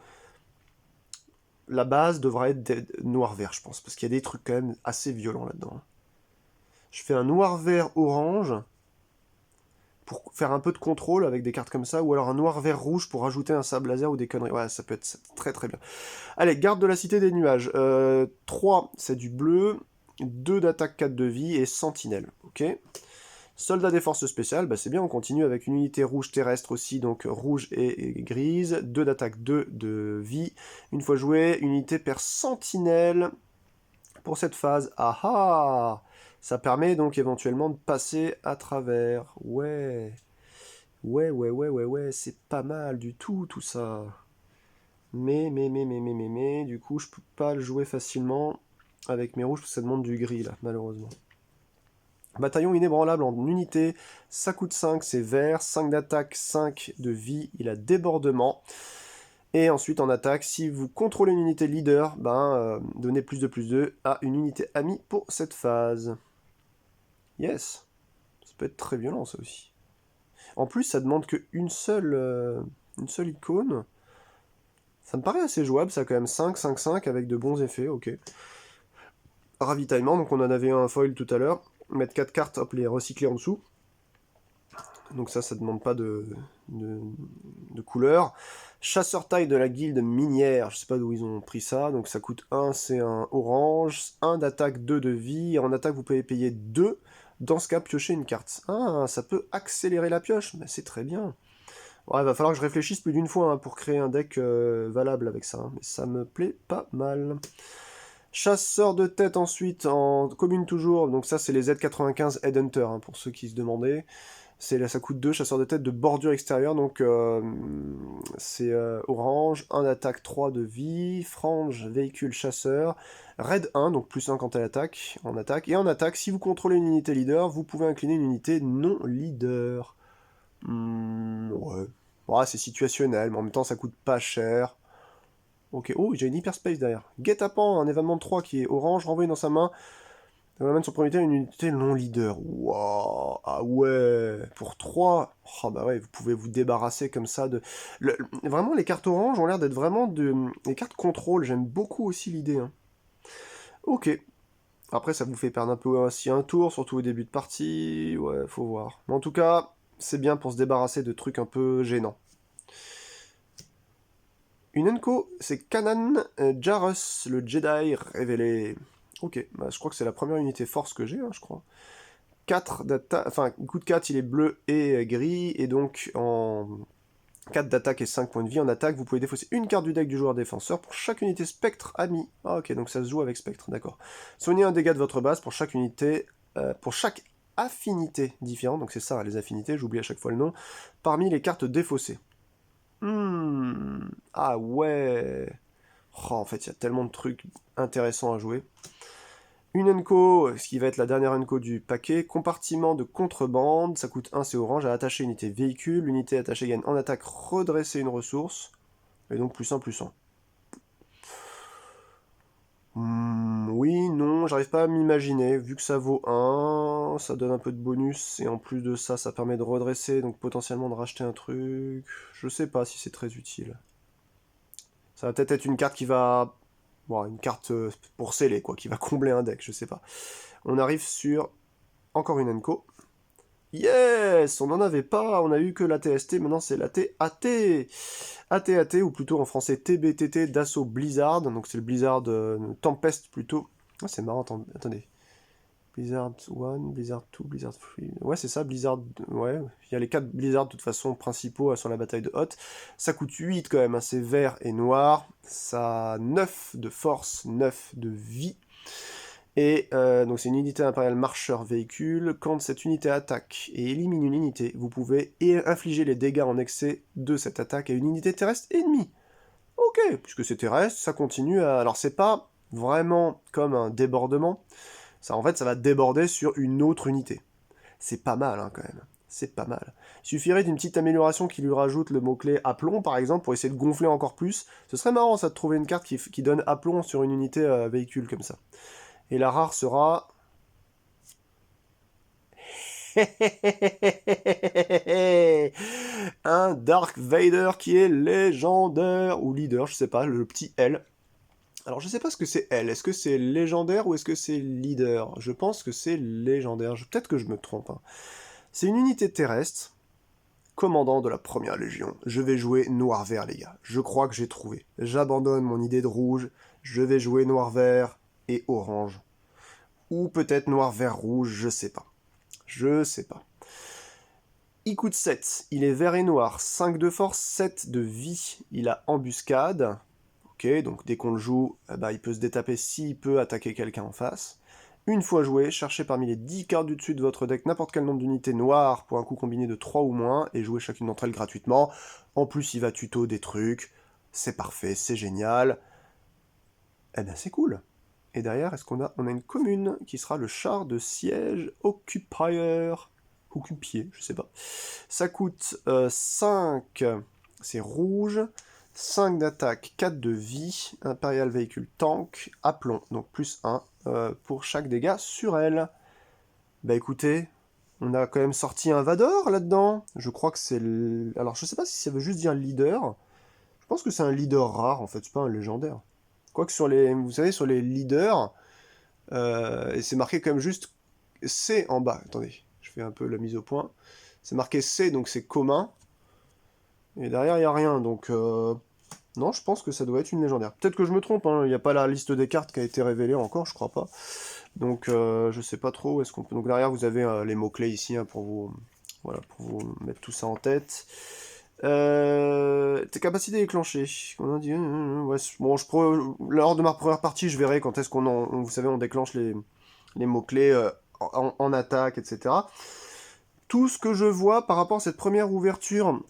[SPEAKER 1] la base devrait être noir-vert, je pense, parce qu'il y a des trucs quand même assez violents là-dedans. Je fais un noir-vert-orange pour faire un peu de contrôle avec des cartes comme ça, ou alors un noir-vert-rouge pour rajouter un sable laser ou des conneries. Ouais, ça peut être très très bien. Allez, garde de la cité des nuages. 3, c'est du bleu, 2 d'attaque, 4 de vie, et sentinelle. Ok. Soldat des forces spéciales, bah c'est bien, on continue avec une unité rouge terrestre aussi, donc rouge et grise, 2 d'attaque, 2 de vie. Une fois joué, une unité perd sentinelle pour cette phase. Ah ah! Ça permet donc éventuellement de passer à travers. Ouais. Ouais, c'est pas mal du tout ça. Mais, du coup, je peux pas le jouer facilement avec mes rouges parce que ça demande du gris là, malheureusement. Bataillon inébranlable en unité, ça coûte 5, c'est vert, 5 d'attaque, 5 de vie, il a débordement. Et ensuite en attaque, si vous contrôlez une unité leader, donnez +2/+2 à une unité amie pour cette phase. Yes, ça peut être très violent ça aussi. En plus, ça demande qu'une une seule icône. Ça me paraît assez jouable, ça quand même 5, 5, 5 avec de bons effets, ok. Ravitaillement, donc on en avait un foil tout à l'heure. Mettre 4 cartes, hop, les recycler en dessous. Donc ça demande pas de couleur. Chasseur taille de la guilde minière, je sais pas d'où ils ont pris ça, donc ça coûte 1, c'est un orange, 1 d'attaque, 2 de vie, et en attaque vous pouvez payer 2, dans ce cas piocher une carte. Ah, ça peut accélérer la pioche, mais c'est très bien. Ouais, il va falloir que je réfléchisse plus d'une fois hein, pour créer un deck valable avec ça, hein, mais ça me plaît pas mal. Chasseur de tête ensuite, en commune toujours, donc ça c'est les Z95 Headhunter, hein, pour ceux qui se demandaient. Là, ça coûte 2, chasseur de tête de bordure extérieure, donc c'est orange, 1 attaque, 3 de vie, frange, véhicule, chasseur, raid 1, donc plus 1 quand elle attaque, en attaque, et en attaque, si vous contrôlez une unité leader, vous pouvez incliner une unité non leader. Ouais. Ouais, c'est situationnel, mais en même temps ça coûte pas cher. Ok, oh, j'ai une hyperspace derrière. Guet-apens, un événement de 3 qui est orange, renvoyé dans sa main. Ça amène son premier unité à une unité non leader. Waouh, ah ouais, pour 3. Oh bah ouais, vous pouvez vous débarrasser comme ça de... Vraiment, les cartes orange ont l'air d'être vraiment les cartes contrôle. J'aime beaucoup aussi l'idée. Hein. Ok. Après, ça vous fait perdre un peu aussi un tour, surtout au début de partie. Ouais, faut voir. Mais en tout cas, c'est bien pour se débarrasser de trucs un peu gênants. Une Enko, c'est Kanan Jarrus, le Jedi révélé. Ok, bah, je crois que c'est la première unité force que j'ai, hein, je crois. 4 d'attaque, enfin, coup de 4, il est bleu et gris, et donc en 4 d'attaque et 5 points de vie en attaque, vous pouvez défausser une carte du deck du joueur défenseur pour chaque unité spectre ami. Ah ok, donc ça se joue avec spectre, d'accord. Soignez un dégât de votre base pour chaque unité, pour chaque affinité différente, donc c'est ça, les affinités, j'oublie à chaque fois le nom, parmi les cartes défaussées. Ah ouais. Oh, en fait, il y a tellement de trucs intéressants à jouer. Une Enco, ce qui va être la dernière Enco du paquet. Compartiment de contrebande, ça coûte 1, c'est orange. À attacher unité véhicule. L'unité attachée gagne en attaque redresser une ressource. Et donc plus 1, plus 1. Oui, non, j'arrive pas à m'imaginer. Vu que ça vaut 1, ça donne un peu de bonus. Et en plus de ça, ça permet de redresser. Donc potentiellement de racheter un truc. Je sais pas si c'est très utile. Ça va peut-être être une carte qui va... Bon, une carte pour sceller, quoi, qui va combler un deck, je sais pas. On arrive sur encore une Enco. Yes, on n'en avait pas, on a eu que la TST, maintenant c'est la TAT. AT-AT, ou plutôt en français TBTT d'assaut Blizzard, donc c'est le Blizzard Tempest plutôt. Ah, c'est marrant, attendez. Blizzard 1, Blizzard 2, Blizzard 3. Ouais, c'est ça, Blizzard. Ouais, il y a les 4 Blizzard de toute façon principaux sur la bataille de Hoth. Ça coûte 8 quand même, hein, c'est vert et noir. Ça a 9 de force, 9 de vie. Et donc c'est une unité impériale marcheur véhicule. Quand cette unité attaque et élimine une unité, vous pouvez infliger les dégâts en excès de cette attaque à une unité terrestre ennemie. Ok, puisque c'est terrestre, ça continue à... Alors c'est pas vraiment comme un débordement. Ça, en fait, ça va déborder sur une autre unité. C'est pas mal, hein, quand même. C'est pas mal. Il suffirait d'une petite amélioration qui lui rajoute le mot-clé aplomb, par exemple, pour essayer de gonfler encore plus. Ce serait marrant, ça, de trouver une carte qui donne aplomb sur une unité véhicule comme ça. Et la rare sera... un Dark Vader qui est légendaire, ou leader, je sais pas, le petit L. Alors je sais pas ce que c'est L, est-ce que c'est légendaire ou est-ce que c'est leader? Je pense que c'est légendaire, peut-être que je me trompe. Hein. C'est une unité terrestre, commandant de la première légion. Je vais jouer noir-vert les gars, je crois que j'ai trouvé. J'abandonne mon idée de rouge, je vais jouer noir-vert et orange. Ou peut-être noir-vert-rouge, je sais pas. Je sais pas. Il coûte 7, il est vert et noir, 5 de force, 7 de vie, il a embuscade. Ok, donc dès qu'on le joue, il peut se détaper s'il peut attaquer quelqu'un en face. Une fois joué, cherchez parmi les 10 cartes du dessus de votre deck n'importe quel nombre d'unités noires pour un coût combiné de 3 ou moins, et jouez chacune d'entre elles gratuitement. En plus, il va tuto des trucs, c'est parfait, c'est génial. Eh ben c'est cool. Et derrière, est-ce qu'on a une commune qui sera le char de siège Occupier. Occupier, je sais pas. Ça coûte 5, c'est rouge, 5 d'attaque, 4 de vie, Impérial véhicule tank, aplomb, donc plus 1 pour chaque dégât sur elle. Bah écoutez, on a quand même sorti un Vador là-dedans. Je crois que c'est... Alors je sais pas si ça veut juste dire leader. Je pense que c'est un leader rare en fait, c'est pas un légendaire. Quoique sur les... Vous savez, sur les leaders, et c'est marqué quand même juste C en bas. Attendez, je fais un peu la mise au point. C'est marqué C, donc c'est commun. Et derrière, il n'y a rien, donc... Non, je pense que ça doit être une légendaire. Peut-être que je me trompe, hein. Il n'y a pas la liste des cartes qui a été révélée encore, je crois pas. Donc, je sais pas trop où est-ce qu'on peut... Donc derrière, vous avez les mots-clés ici, hein, pour vous... Voilà, pour vous mettre tout ça en tête. Tes capacités déclenchées. On a dit, ouais, bon, lors de ma première partie, je verrai quand est-ce vous savez, on déclenche les mots-clés en attaque, etc. Tout ce que je vois par rapport à cette première ouverture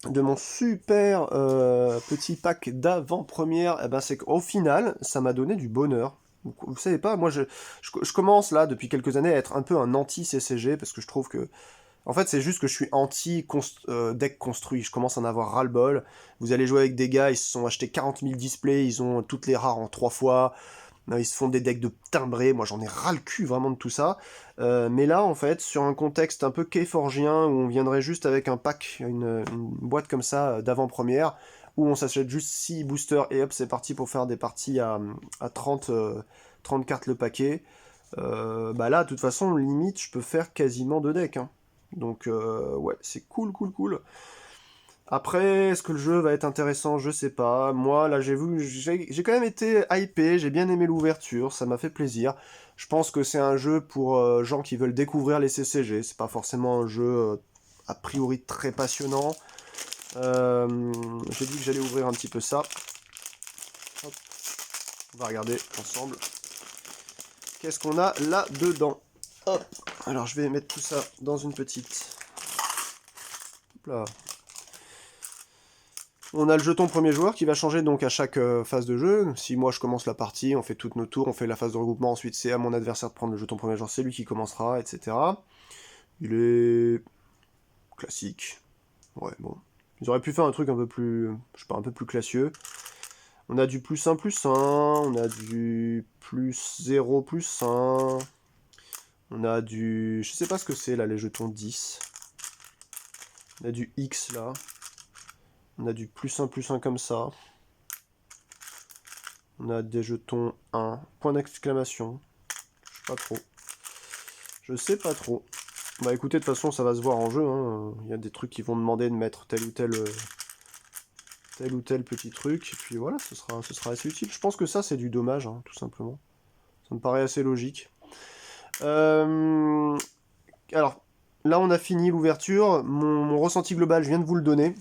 [SPEAKER 1] de mon super petit pack d'avant-première, eh ben, c'est qu'au final, ça m'a donné du bonheur. Vous savez pas, moi je commence là depuis quelques années à être un peu un anti-CCG parce que je trouve que en fait, c'est juste que je suis anti-deck construit. Je commence à en avoir ras-le-bol. Vous allez jouer avec des gars, ils se sont achetés 40 000 displays, ils ont toutes les rares en 3 fois. Ils se font des decks de timbrés. Moi, j'en ai ras le cul vraiment de tout ça. Mais là, en fait, sur un contexte un peu Keyforgien, où on viendrait juste avec un pack, une boîte comme ça d'avant-première, où on s'achète juste 6 boosters et hop, c'est parti pour faire des parties à 30 cartes le paquet. Bah là, de toute façon, limite, je peux faire quasiment 2 decks, hein. Donc, ouais, c'est cool, cool, cool. Après, est-ce que le jeu va être intéressant? Je sais pas. Moi, là, j'ai quand même été hypé, j'ai bien aimé l'ouverture, ça m'a fait plaisir. Je pense que c'est un jeu pour gens qui veulent découvrir les CCG. C'est pas forcément un jeu a priori très passionnant. J'ai dit que j'allais ouvrir un petit peu ça. Hop. On va regarder ensemble. Qu'est-ce qu'on a là-dedans? Hop. Alors, je vais mettre tout ça dans une petite... Hop là. On a le jeton premier joueur qui va changer donc à chaque phase de jeu. Si moi je commence la partie, on fait toutes nos tours, on fait la phase de regroupement, ensuite c'est à mon adversaire de prendre le jeton premier joueur, c'est lui qui commencera, etc. Il est classique. Ouais, bon. Ils auraient pu faire un truc un peu plus, je sais pas, un peu plus classieux. On a du +1/+1, on a du +0/+1, on a du... Je sais pas ce que c'est là, les jetons 10. On a du X là. On a du +1/+1 comme ça. On a des jetons 1. Point d'exclamation. Je sais pas trop. Je sais pas trop. Bah écoutez, de toute façon, ça va se voir en jeu, hein. Il y a des trucs qui vont demander de mettre tel ou tel petit truc. Et puis voilà, ce sera assez utile. Je pense que ça, c'est du dommage, hein, tout simplement. Ça me paraît assez logique. Alors, là, on a fini l'ouverture. Mon ressenti global, je viens de vous le donner.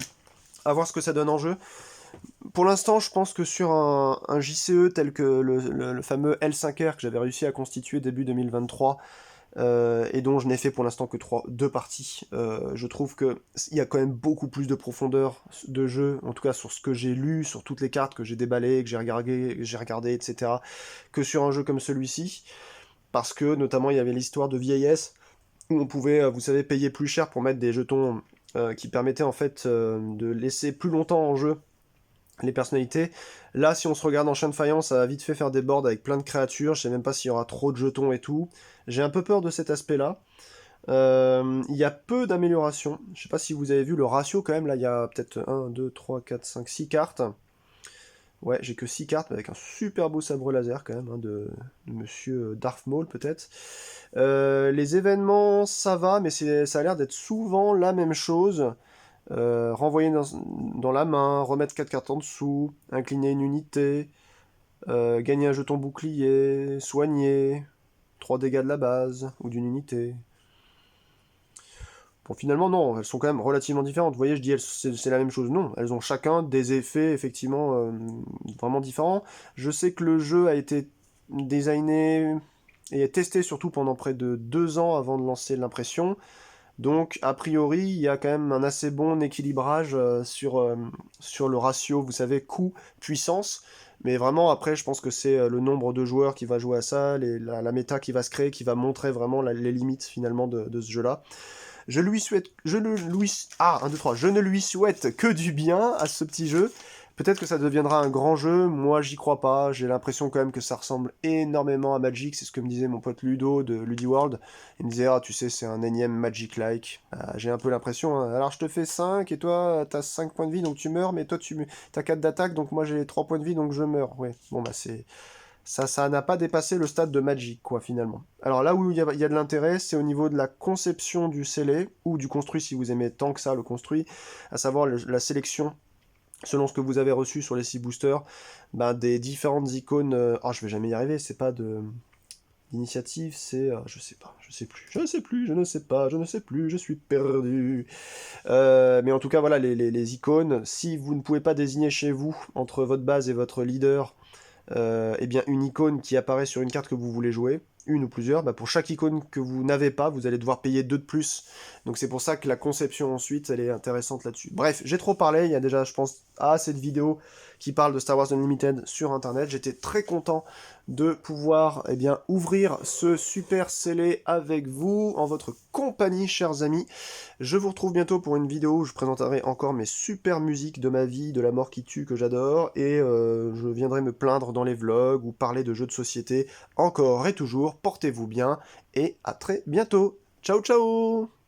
[SPEAKER 1] À voir ce que ça donne en jeu. Pour l'instant, je pense que sur un JCE tel que le fameux L5R que j'avais réussi à constituer début 2023, et dont je n'ai fait pour l'instant que 2 parties, je trouve qu'il y a quand même beaucoup plus de profondeur de jeu, en tout cas sur ce que j'ai lu, sur toutes les cartes que j'ai déballées, que j'ai regardé, etc., que sur un jeu comme celui-ci, parce que notamment il y avait l'histoire de vieillesse, où on pouvait, vous savez, payer plus cher pour mettre des jetons qui permettaient en fait de laisser plus longtemps en jeu les personnalités. Là, si on se regarde en chien de faïence, ça va vite fait faire des boards avec plein de créatures. Je sais même pas s'il y aura trop de jetons et tout. J'ai un peu peur de cet aspect-là. Il y a peu d'améliorations. Je sais pas si vous avez vu le ratio quand même. Là, il y a peut-être 1, 2, 3, 4, 5, 6 cartes. Ouais, j'ai que 6 cartes, mais avec un super beau sabre laser quand même, hein, de Monsieur Darth Maul peut-être. Les événements, ça va, mais ça a l'air d'être souvent la même chose. Renvoyer dans la main, remettre 4 cartes en dessous, incliner une unité, gagner un jeton bouclier, soigner, 3 dégâts de la base ou d'une unité. Bon, finalement, non, elles sont quand même relativement différentes. Vous voyez, je dis c'est la même chose. Non, elles ont chacun des effets effectivement vraiment différents. Je sais que le jeu a été designé et testé surtout pendant près de 2 ans avant de lancer l'impression. Donc, a priori, il y a quand même un assez bon équilibrage sur le ratio, vous savez, coût-puissance. Mais vraiment, après, je pense que c'est le nombre de joueurs qui va jouer à ça, la méta qui va se créer, qui va montrer vraiment les limites finalement de ce jeu-là. Je lui souhaite, je ne lui, ah, 1, 2, 3, je ne lui souhaite que du bien à ce petit jeu. Peut-être que ça deviendra un grand jeu, moi j'y crois pas, j'ai l'impression quand même que ça ressemble énormément à Magic, c'est ce que me disait mon pote Ludo de Ludiworld. Il me disait, ah tu sais, c'est un énième Magic-like. J'ai un peu l'impression, hein. Alors je te fais 5, et toi t'as 5 points de vie donc tu meurs, mais toi t'as 4 d'attaque donc moi j'ai 3 points de vie donc je meurs. Ouais, bon bah c'est... Ça n'a pas dépassé le stade de Magic, quoi, finalement. Alors là où il y a de l'intérêt, c'est au niveau de la conception du scellé, ou du construit, si vous aimez tant que ça le construit, à savoir la sélection, selon ce que vous avez reçu sur les 6 boosters, ben, des différentes icônes... je vais jamais y arriver, c'est pas de... L'initiative, c'est... je sais pas, je sais plus, je sais plus, je ne sais pas, je ne sais plus, je suis perdu. Mais en tout cas, voilà, les icônes, si vous ne pouvez pas désigner chez vous, entre votre base et votre leader, eh bien une icône qui apparaît sur une carte que vous voulez jouer, une ou plusieurs, bah pour chaque icône que vous n'avez pas, vous allez devoir payer 2 de plus. Donc c'est pour ça que la conception ensuite, elle est intéressante là-dessus. Bref, j'ai trop parlé, il y a déjà, je pense, cette vidéo qui parle de Star Wars Unlimited sur Internet. J'étais très content de pouvoir eh bien, ouvrir ce super scellé avec vous, en votre compagnie, chers amis. Je vous retrouve bientôt pour une vidéo où je présenterai encore mes super musiques de ma vie, de la mort qui tue que j'adore, et je viendrai me plaindre dans les vlogs ou parler de jeux de société encore et toujours. Portez-vous bien et à très bientôt. Ciao ciao!